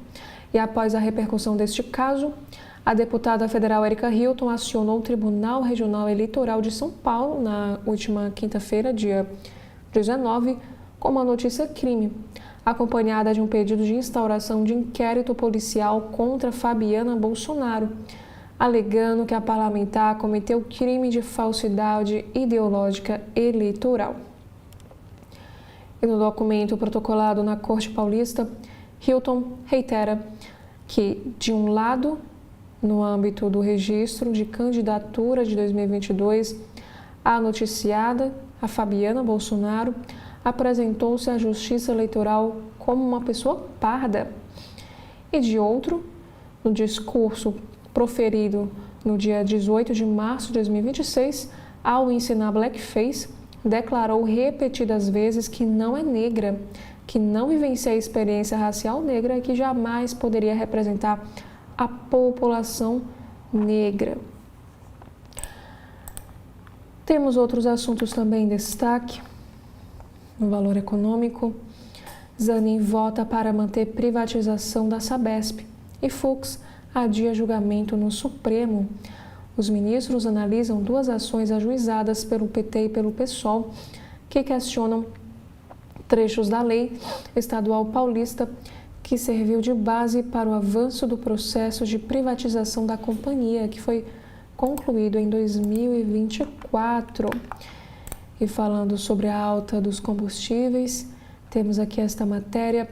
E após a repercussão deste caso, a deputada federal Érica Hilton acionou o Tribunal Regional Eleitoral de São Paulo na última quinta-feira, dia 19, com uma notícia-crime, acompanhada de um pedido de instauração de inquérito policial contra Fabiana Bolsonaro, alegando que a parlamentar cometeu crime de falsidade ideológica eleitoral. E no documento protocolado na Corte Paulista, Hilton reitera que, de um lado, No âmbito do registro de candidatura de 2022, a noticiada, a Fabiana Bolsonaro, apresentou-se à Justiça Eleitoral como uma pessoa parda. E de outro, no discurso proferido no dia 18 de março de 2026, ao ensinar blackface, declarou repetidas vezes que não é negra, que não vivencia a experiência racial negra e que jamais poderia representar a população negra. Temos outros assuntos também em destaque. No valor econômico, Zanin vota para manter privatização da Sabesp e Fux adia julgamento no Supremo. Os ministros analisam duas ações ajuizadas pelo PT e pelo PSOL que questionam trechos da lei estadual paulista que serviu de base para o avanço do processo de privatização da companhia, que foi concluído em 2024. E falando sobre a alta dos combustíveis, temos aqui esta matéria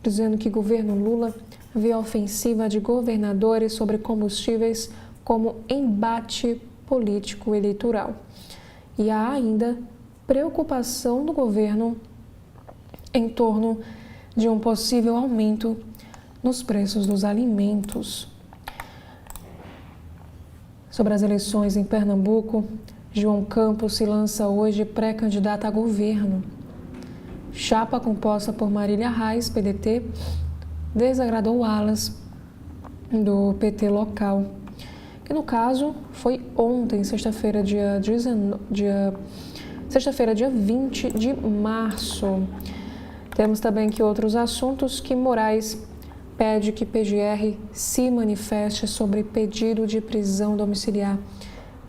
dizendo que o governo Lula vê a ofensiva de governadores sobre combustíveis como embate político eleitoral. E há ainda preocupação do governo em torno de um possível aumento nos preços dos alimentos. Sobre as eleições em Pernambuco, João Campos se lança hoje pré-candidato a governo. Chapa composta por Marília Reis, PDT, desagradou alas do PT local, que no caso foi ontem, sexta-feira, dia 20 de março. Temos também aqui outros assuntos que Moraes pede que PGR se manifeste sobre pedido de prisão domiciliar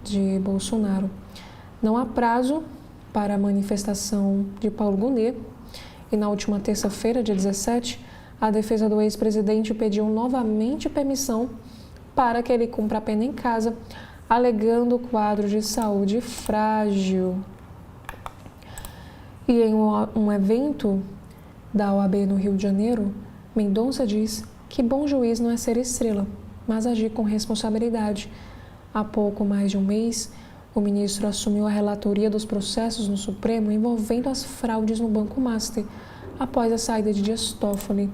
de Bolsonaro. Não há prazo para a manifestação de Paulo Gonet e na última terça-feira, dia 17, a defesa do ex-presidente pediu novamente permissão para que ele cumpra a pena em casa, alegando quadro de saúde frágil. E em um evento da OAB no Rio de Janeiro, Mendonça diz que bom juiz não é ser estrela, mas agir com responsabilidade. Há pouco mais de um mês, o ministro assumiu a relatoria dos processos no Supremo envolvendo as fraudes no Banco Master, após a saída de Dias Toffoli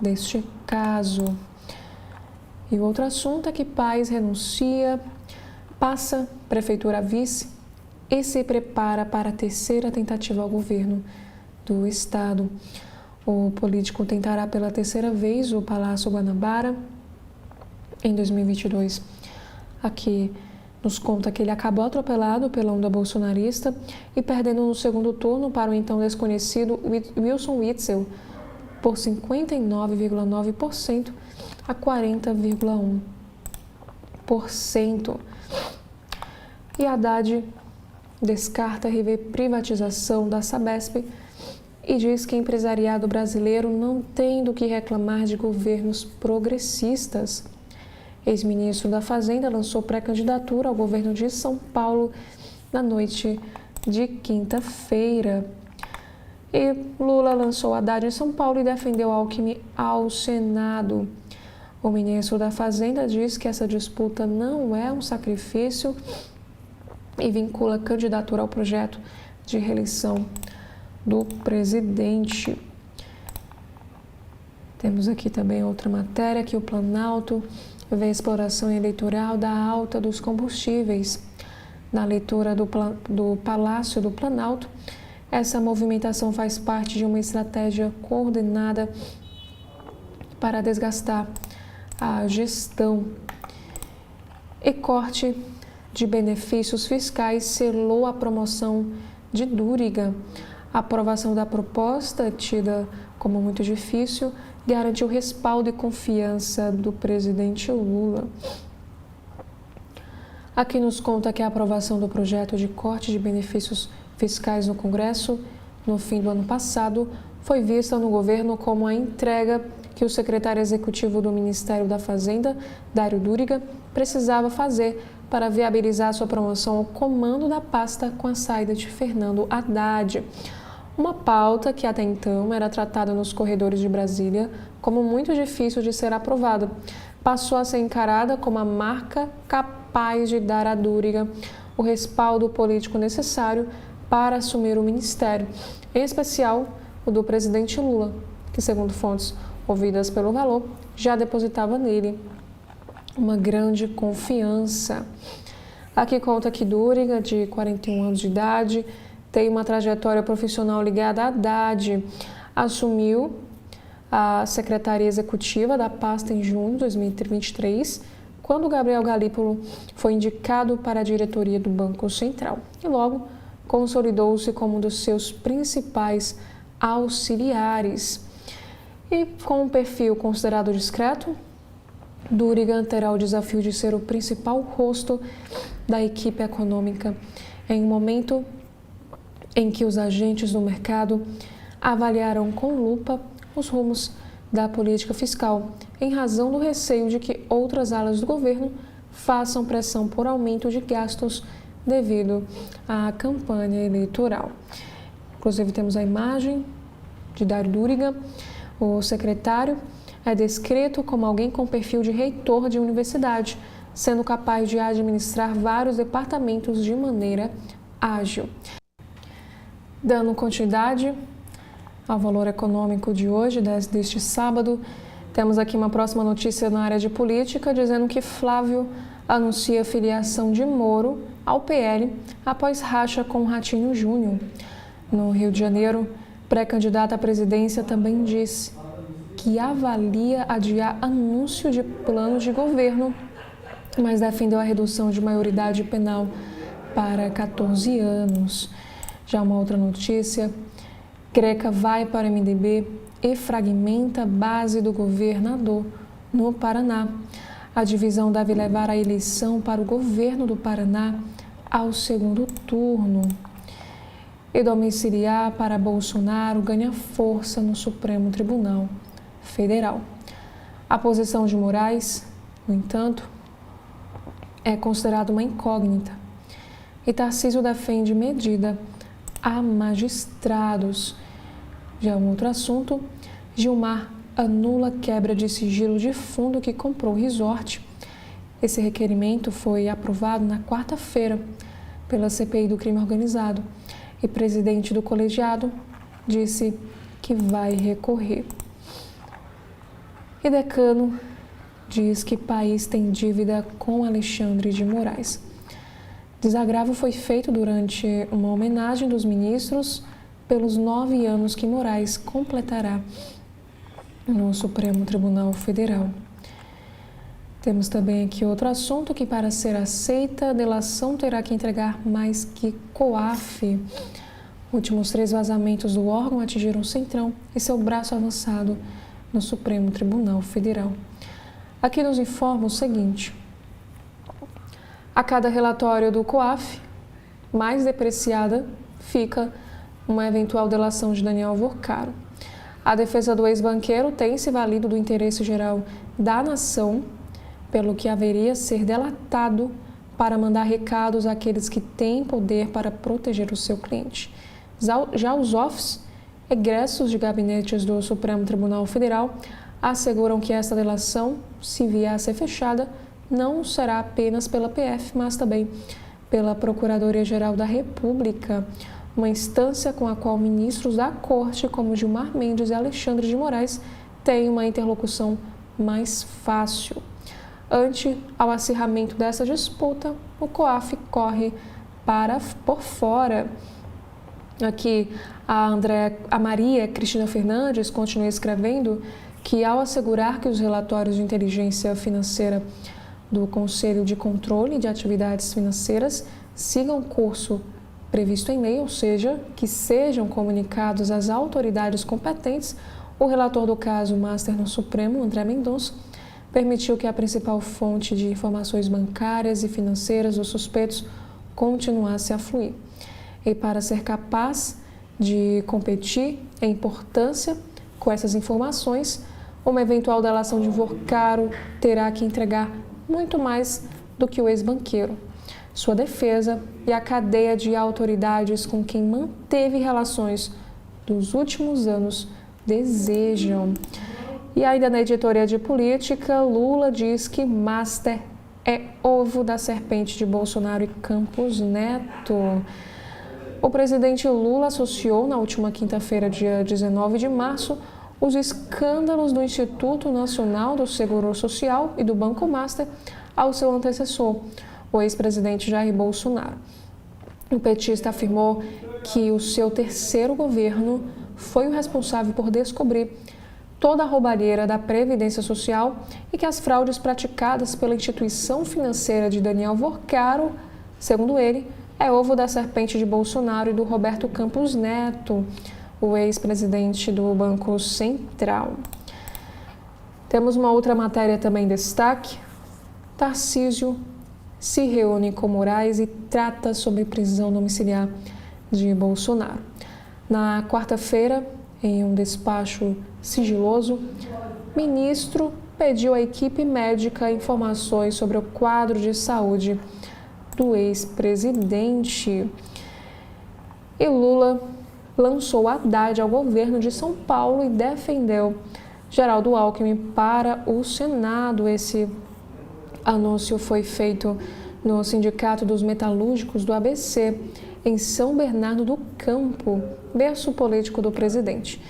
deste caso. E o outro assunto é que Paes renuncia, passa prefeitura a vice e se prepara para a terceira tentativa ao governo do estado. O político tentará pela terceira vez o Palácio Guanabara em 2022. Aqui nos conta que ele acabou atropelado pela onda bolsonarista e perdendo no segundo turno para o então desconhecido Wilson Witzel por 59,9% a 40,1%. E Haddad descarta rever privatização da Sabesp e diz que o empresariado brasileiro não tem do que reclamar de governos progressistas. Ex-ministro da Fazenda lançou pré-candidatura ao governo de São Paulo na noite de quinta-feira. E Lula lançou Haddad em São Paulo e defendeu Alckmin ao Senado. O ministro da Fazenda diz que essa disputa não é um sacrifício e vincula a candidatura ao projeto de reeleição do presidente. Temos aqui também outra matéria que o Planalto vê a exploração eleitoral da alta dos combustíveis. Na leitura do Palácio do Planalto, essa movimentação faz parte de uma estratégia coordenada para desgastar a gestão. E corte de benefícios fiscais selou a promoção de Dúriga. A aprovação da proposta, tida como muito difícil, garantiu respaldo e confiança do presidente Lula. Aqui nos conta que a aprovação do projeto de corte de benefícios fiscais no Congresso, no fim do ano passado, foi vista no governo como a entrega que o secretário executivo do Ministério da Fazenda, Dário Dúriga, precisava fazer para viabilizar sua promoção ao comando da pasta com a saída de Fernando Haddad. Uma pauta que até então era tratada nos corredores de Brasília como muito difícil de ser aprovada, passou a ser encarada como a marca capaz de dar a Dúriga o respaldo político necessário para assumir o ministério, em especial o do presidente Lula, que, segundo fontes ouvidas pelo Valor, já depositava nele uma grande confiança. Aqui conta que Dúriga, de 41 anos de idade, tem uma trajetória profissional ligada a Haddad. Assumiu a secretaria executiva da pasta em junho de 2023, quando Gabriel Galípolo foi indicado para a diretoria do Banco Central. E logo consolidou-se como um dos seus principais auxiliares. E com um perfil considerado discreto, Dúriga terá o desafio de ser o principal rosto da equipe econômica em um momento em que os agentes do mercado avaliaram com lupa os rumos da política fiscal, em razão do receio de que outras alas do governo façam pressão por aumento de gastos devido à campanha eleitoral. Inclusive temos a imagem de Dário Dúriga. O secretário é descrito como alguém com perfil de reitor de universidade, sendo capaz de administrar vários departamentos de maneira ágil. Dando continuidade ao Valor Econômico de hoje, deste sábado, temos aqui uma próxima notícia na área de política, dizendo que Flávio anuncia filiação de Moro ao PL após racha com Ratinho Júnior. No Rio de Janeiro, pré-candidata à presidência também disse que avalia adiar anúncio de plano de governo, mas defendeu a redução de maioridade penal para 14 anos. Já uma outra notícia, Greca vai para o MDB e fragmenta a base do governador no Paraná. A divisão deve levar a eleição para o governo do Paraná ao segundo turno. E domiciliar para Bolsonaro ganha força no Supremo Tribunal Federal. A posição de Moraes, no entanto, é considerada uma incógnita. E Tarcísio defende medida a magistrados. Já um outro assunto, Gilmar anula quebra de sigilo de fundo que comprou resort. Esse requerimento foi aprovado na quarta-feira pela CPI do crime organizado e o presidente do colegiado disse que vai recorrer. E decano diz que país tem dívida com Alexandre de Moraes. Desagravo foi feito durante uma homenagem dos ministros pelos 9 anos que Moraes completará no Supremo Tribunal Federal. Temos também aqui outro assunto que, para ser aceita, a delação terá que entregar mais que COAF. Últimos 3 vazamentos do órgão atingiram o Centrão e seu braço avançado no Supremo Tribunal Federal. Aqui nos informa o seguinte: a cada relatório do COAF, mais depreciada fica uma eventual delação de Daniel Vorcaro. A defesa do ex-banqueiro tem se valido do interesse geral da nação, pelo que haveria ser delatado para mandar recados àqueles que têm poder para proteger o seu cliente. Já os office, egressos de gabinetes do Supremo Tribunal Federal, asseguram que esta delação, se vier a ser fechada, não será apenas pela PF, mas também pela Procuradoria-Geral da República, uma instância com a qual ministros da Corte, como Gilmar Mendes e Alexandre de Moraes, têm uma interlocução mais fácil. Ante ao acirramento dessa disputa, o COAF corre por fora. Aqui, a Maria Cristina Fernandes continua escrevendo que, ao assegurar que os relatórios de inteligência financeira do Conselho de Controle de Atividades Financeiras sigam o curso previsto em lei, ou seja, que sejam comunicados às autoridades competentes, o relator do caso Master no Supremo, André Mendonça, permitiu que a principal fonte de informações bancárias e financeiras dos suspeitos continuasse a fluir. E para ser capaz de competir em importância com essas informações, uma eventual delação de Vorcaro terá que entregar muito mais do que o ex-banqueiro, sua defesa e a cadeia de autoridades com quem manteve relações dos últimos anos desejam. E ainda na editoria de política, Lula diz que Master é ovo da serpente de Bolsonaro e Campos Neto. O presidente Lula associou na última quinta-feira, dia 19 de março, os escândalos do Instituto Nacional do Seguro Social e do Banco Master ao seu antecessor, o ex-presidente Jair Bolsonaro. O petista afirmou que o seu terceiro governo foi o responsável por descobrir toda a roubalheira da Previdência Social e que as fraudes praticadas pela instituição financeira de Daniel Vorcaro, segundo ele, é ovo da serpente de Bolsonaro e do Roberto Campos Neto, o ex-presidente do Banco Central. Temos uma outra matéria também em destaque. Tarcísio se reúne com Moraes e trata sobre prisão domiciliar de Bolsonaro. Na quarta-feira, em um despacho sigiloso, ministro pediu à equipe médica informações sobre o quadro de saúde do ex-presidente. E Lula lançou Haddad ao governo de São Paulo e defendeu Geraldo Alckmin para o Senado. Esse anúncio foi feito no Sindicato dos Metalúrgicos do ABC, em São Bernardo do Campo, berço político do presidente,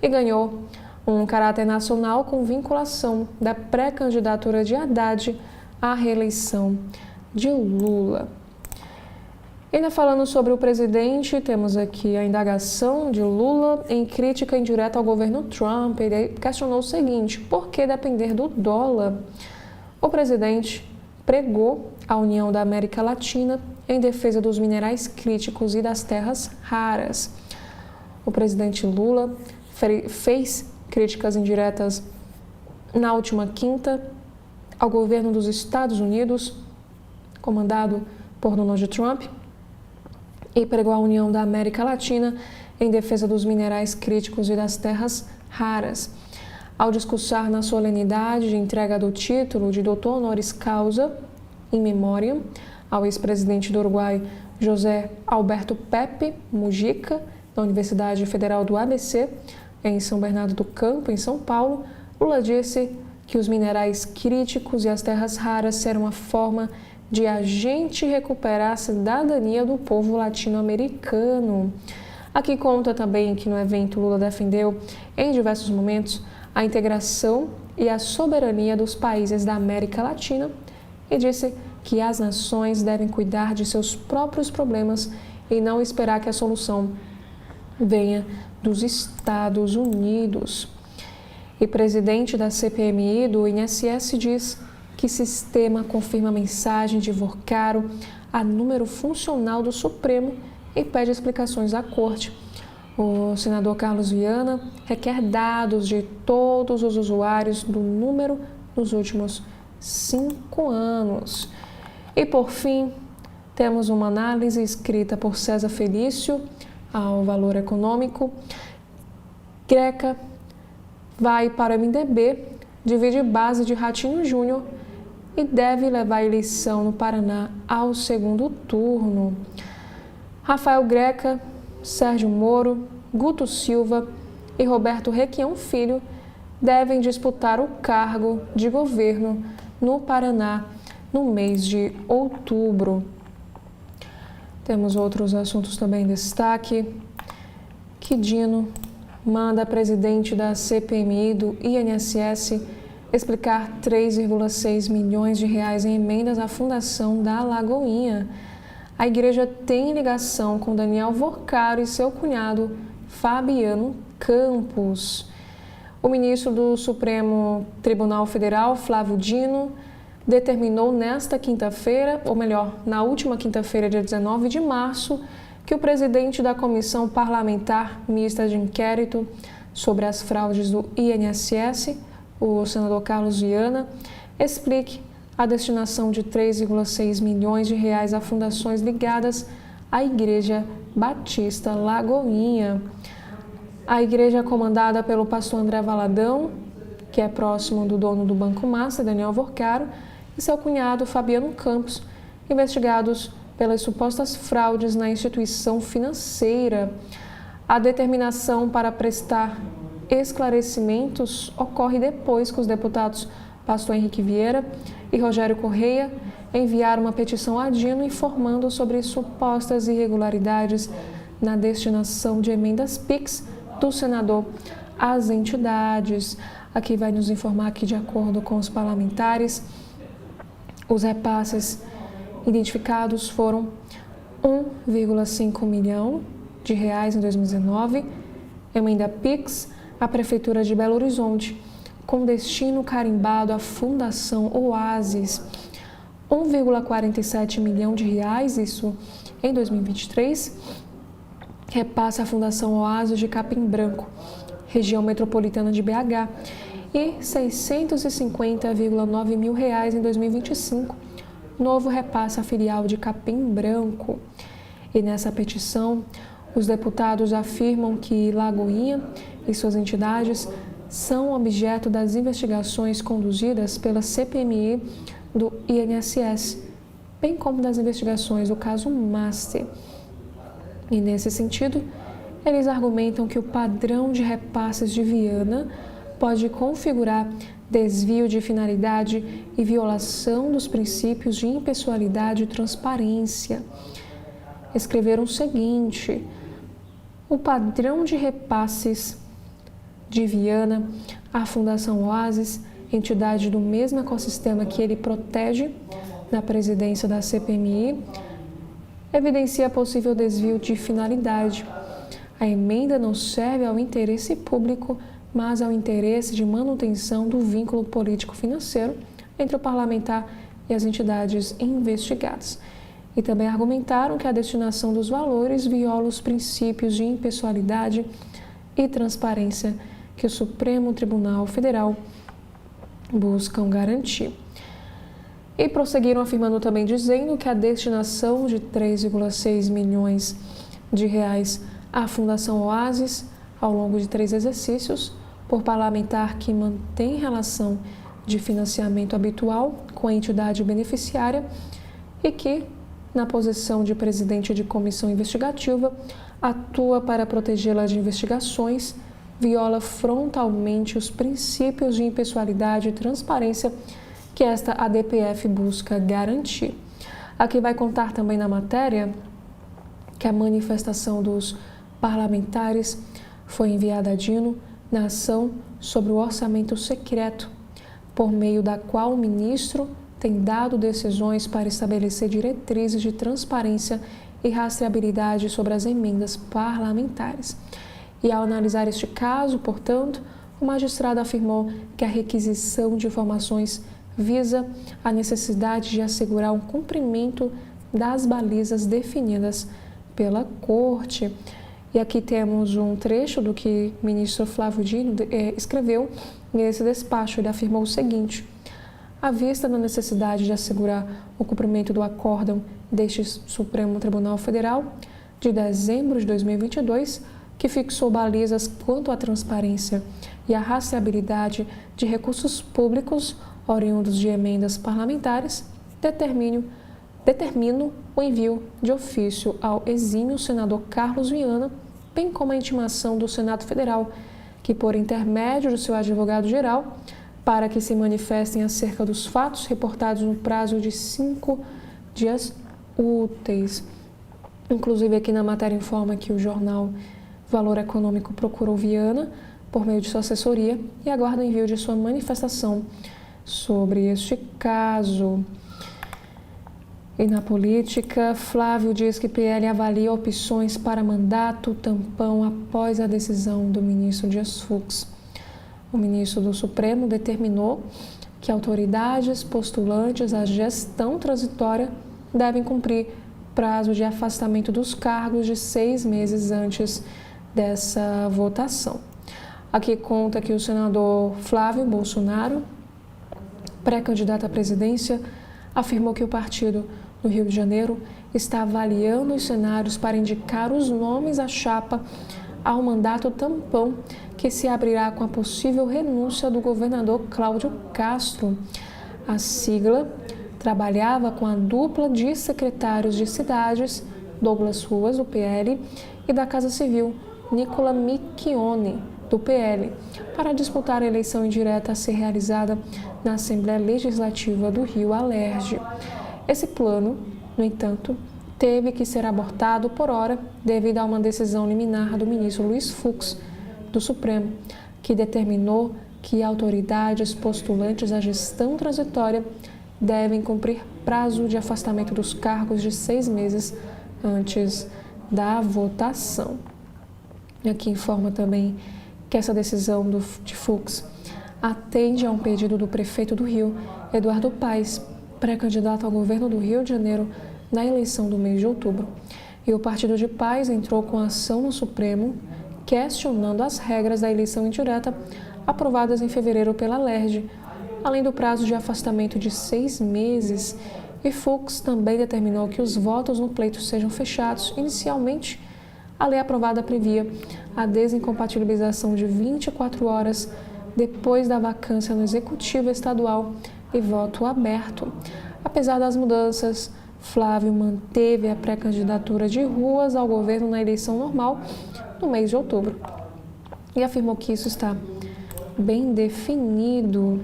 e ganhou um caráter nacional com vinculação da pré-candidatura de Haddad à reeleição de Lula. Ainda falando sobre o presidente, temos aqui a indagação de Lula em crítica indireta ao governo Trump. Ele questionou o seguinte: por que depender do dólar? O presidente pregou a união da América Latina em defesa dos minerais críticos e das terras raras. O presidente Lula fez críticas indiretas na última quinta ao governo dos Estados Unidos, comandado por Donald Trump, e pregou a união da América Latina em defesa dos minerais críticos e das terras raras. Ao discursar na solenidade de entrega do título de doutor honoris causa, in memoriam, ao ex-presidente do Uruguai, José Alberto Pepe Mujica, da Universidade Federal do ABC, em São Bernardo do Campo, em São Paulo, Lula disse que os minerais críticos e as terras raras serão uma forma de a gente recuperar a cidadania do povo latino-americano. Aqui conta também que no evento Lula defendeu, em diversos momentos, a integração e a soberania dos países da América Latina e disse que as nações devem cuidar de seus próprios problemas e não esperar que a solução venha dos Estados Unidos. E presidente da CPMI do INSS diz que sistema confirma mensagem de Vorcaro a número funcional do Supremo e pede explicações à Corte. O senador Carlos Viana requer dados de todos os usuários do número nos últimos 5 anos. E, por fim, temos uma análise escrita por César Felício ao Valor Econômico. Greca vai para o MDB, divide base de Ratinho Júnior e deve levar a eleição no Paraná ao segundo turno. Rafael Greca, Sérgio Moro, Guto Silva e Roberto Requião Filho devem disputar o cargo de governo no Paraná no mês de outubro. Temos outros assuntos também em destaque. Que Dino manda a presidente da CPMI do INSS explicar 3,6 milhões de reais em emendas à Fundação da Lagoinha. A igreja tem ligação com Daniel Vorcaro e seu cunhado Fabiano Campos. O ministro do Supremo Tribunal Federal, Flávio Dino, determinou nesta quinta-feira, ou melhor, na última quinta-feira, dia 19 de março, que o presidente da Comissão Parlamentar Mista de Inquérito sobre as fraudes do INSS, o senador Carlos Viana, explique a destinação de 3,6 milhões de reais a fundações ligadas à Igreja Batista Lagoinha. A igreja é comandada pelo pastor André Valadão, que é próximo do dono do Banco Master, Daniel Vorcaro, e seu cunhado Fabiano Campos, investigados pelas supostas fraudes na instituição financeira. A determinação para prestar esclarecimentos ocorre depois que os deputados Pastor Henrique Vieira e Rogério Correia enviaram uma petição à Dino informando sobre supostas irregularidades na destinação de emendas PIX do senador às entidades. Aqui vai nos informar que, de acordo com os parlamentares, os repasses identificados foram 1,5 milhão de reais em 2019, emenda PIX à Prefeitura de Belo Horizonte, com destino carimbado à Fundação Oasis, 1,47 milhão de reais, isso em 2023, repassa à Fundação Oasis de Capim Branco, região metropolitana de BH, e 650,9 mil reais em 2025, novo repasse à filial de Capim Branco. E nessa petição, os deputados afirmam que Lagoinha e suas entidades são objeto das investigações conduzidas pela CPMI do INSS, bem como das investigações do caso Master. E nesse sentido, eles argumentam que o padrão de repasses de Viana pode configurar desvio de finalidade e violação dos princípios de impessoalidade e transparência. Escreveram o seguinte: o padrão de repasses de Viana à Fundação Oasis, entidade do mesmo ecossistema que ele protege na presidência da CPMI, evidencia possível desvio de finalidade. A emenda não serve ao interesse público, mas ao interesse de manutenção do vínculo político-financeiro entre o parlamentar e as entidades investigadas. E também argumentaram que a destinação dos valores viola os princípios de impessoalidade e transparência que o Supremo Tribunal Federal buscam garantir. E prosseguiram afirmando também, dizendo que a destinação de 3,6 milhões de reais à Fundação Oasis ao longo de 3 exercícios, por parlamentar que mantém relação de financiamento habitual com a entidade beneficiária e que, na posição de presidente de comissão investigativa, atua para protegê-la de investigações, viola frontalmente os princípios de impessoalidade e transparência que esta ADPF busca garantir. Aqui vai contar também na matéria que a manifestação dos parlamentares foi enviada a Dino na ação sobre o orçamento secreto, por meio da qual o ministro tem dado decisões para estabelecer diretrizes de transparência e rastreabilidade sobre as emendas parlamentares. E ao analisar este caso, portanto, o magistrado afirmou que a requisição de informações visa a necessidade de assegurar um cumprimento das balizas definidas pela Corte. E aqui temos um trecho do que o ministro Flávio Dino escreveu nesse despacho. Ele afirmou o seguinte: à vista da necessidade de assegurar o cumprimento do acórdão deste Supremo Tribunal Federal de dezembro de 2022, que fixou balizas quanto à transparência e à rastreabilidade de recursos públicos oriundos de emendas parlamentares, determino o envio de ofício ao exímio senador Carlos Viana, bem como a intimação do Senado Federal, que, por intermédio do seu advogado-geral, para que se manifestem acerca dos fatos reportados no prazo de 5 dias úteis. Inclusive, aqui na matéria informa que o jornal Valor Econômico procurou Viana por meio de sua assessoria e aguarda o envio de sua manifestação sobre este caso. E na política, Flávio diz que PL avalia opções para mandato tampão após a decisão do ministro Dias Fux. O ministro do Supremo determinou que autoridades postulantes à gestão transitória devem cumprir prazo de afastamento dos cargos de 6 meses antes dessa votação. Aqui conta que o senador Flávio Bolsonaro, pré-candidato à presidência, afirmou que o partido no Rio de Janeiro está avaliando os cenários para indicar os nomes à chapa ao mandato tampão que se abrirá com a possível renúncia do governador Cláudio Castro. A sigla trabalhava com a dupla de secretários de cidades, Douglas Ruas, do PL, e da Casa Civil, Nicola Micchione, do PL, para disputar a eleição indireta a ser realizada na Assembleia Legislativa do Rio Alerj. Esse plano, no entanto, teve que ser abortado por hora devido a uma decisão liminar do ministro Luiz Fux, do Supremo, que determinou que autoridades postulantes à gestão transitória devem cumprir prazo de afastamento dos cargos de 6 meses antes da votação. Aqui informa também que essa decisão de Fux atende a um pedido do prefeito do Rio, Eduardo Paes, pré-candidato ao governo do Rio de Janeiro na eleição do mês de outubro. E o partido de Paes entrou com ação no Supremo, questionando as regras da eleição indireta aprovadas em fevereiro pela Alerj, além do prazo de afastamento de 6 meses, e Fux também determinou que os votos no pleito sejam fechados. Inicialmente, a lei aprovada previa a desincompatibilização de 24 horas depois da vacância no Executivo Estadual e voto aberto. Apesar das mudanças, Flávio manteve a pré-candidatura de Ruas ao governo na eleição normal no mês de outubro e afirmou que isso está bem definido.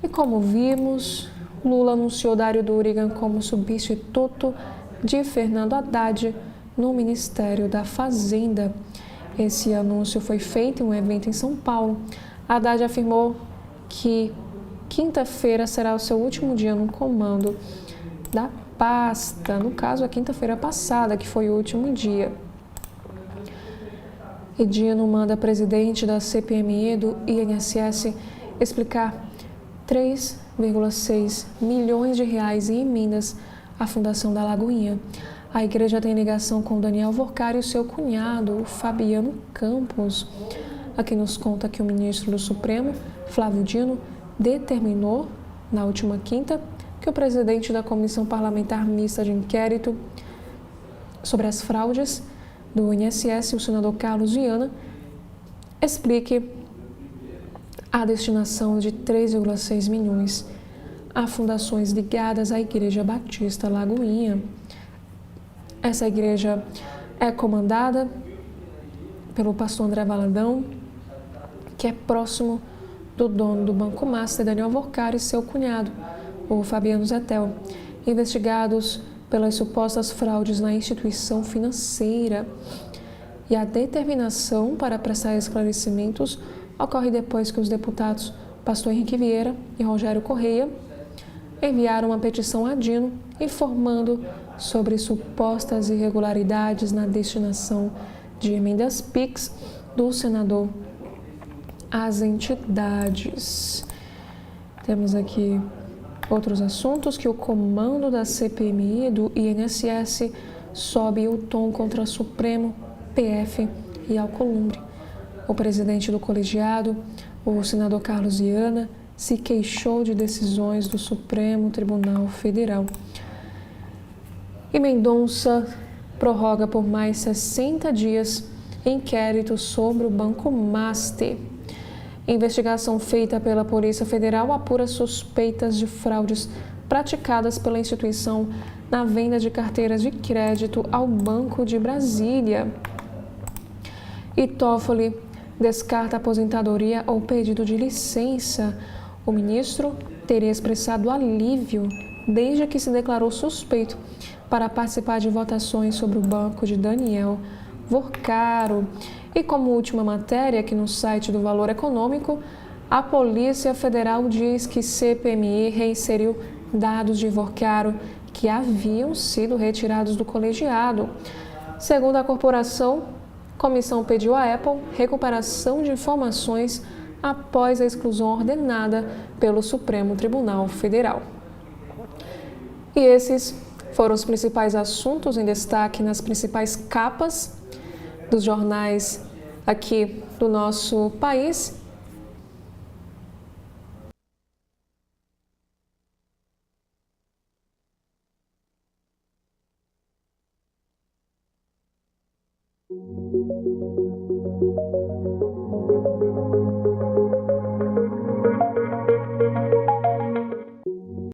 E como vimos, Lula anunciou Dário Durigan como substituto de Fernando Haddad no Ministério da Fazenda. Esse anúncio foi feito em um evento em São Paulo. Haddad afirmou que quinta-feira será o seu último dia no comando da pasta, no caso, a quinta-feira passada, que foi o último dia. E Dino manda presidente da CPMI e do INSS explicar 3,6 milhões de reais em emendas à Fundação da Lagoinha. A igreja tem ligação com Daniel Worcari e seu cunhado, Fabiano Campos. Aqui nos conta que o ministro do Supremo, Flávio Dino, determinou, na última quinta, que o presidente da Comissão Parlamentar Mista de Inquérito sobre as fraudes do INSS, o senador Carlos Viana, explique a destinação de 3,6 milhões a fundações ligadas à Igreja Batista Lagoinha. Essa igreja é comandada pelo pastor André Valadão, que é próximo do dono do Banco Master, Daniel Worcari, e seu cunhado, o Fabiano Zettel, investigados pelas supostas fraudes na instituição financeira. E a determinação para prestar esclarecimentos ocorre depois que os deputados Pastor Henrique Vieira e Rogério Correia enviaram uma petição a Dino informando sobre supostas irregularidades na destinação de emendas PIX do senador às entidades. Temos aqui outros assuntos, que o comando da CPMI e do INSS sobe o tom contra Supremo, PF e Alcolumbre. O presidente do colegiado, o senador Carlos Viana, se queixou de decisões do Supremo Tribunal Federal. E Mendonça prorroga por mais 60 dias inquérito sobre o Banco Master. Investigação feita pela Polícia Federal apura suspeitas de fraudes praticadas pela instituição na venda de carteiras de crédito ao Banco de Brasília. E Toffoli descarta aposentadoria ou pedido de licença. O ministro teria expressado alívio desde que se declarou suspeito para participar de votações sobre o banco de Daniel Worcari. E como última matéria, aqui no site do Valor Econômico, a Polícia Federal diz que CPMI reinseriu dados de Worcari que haviam sido retirados do colegiado. Segundo a corporação, a comissão pediu à Apple recuperação de informações após a exclusão ordenada pelo Supremo Tribunal Federal. E esses foram os principais assuntos em destaque nas principais capas dos jornais aqui do nosso país.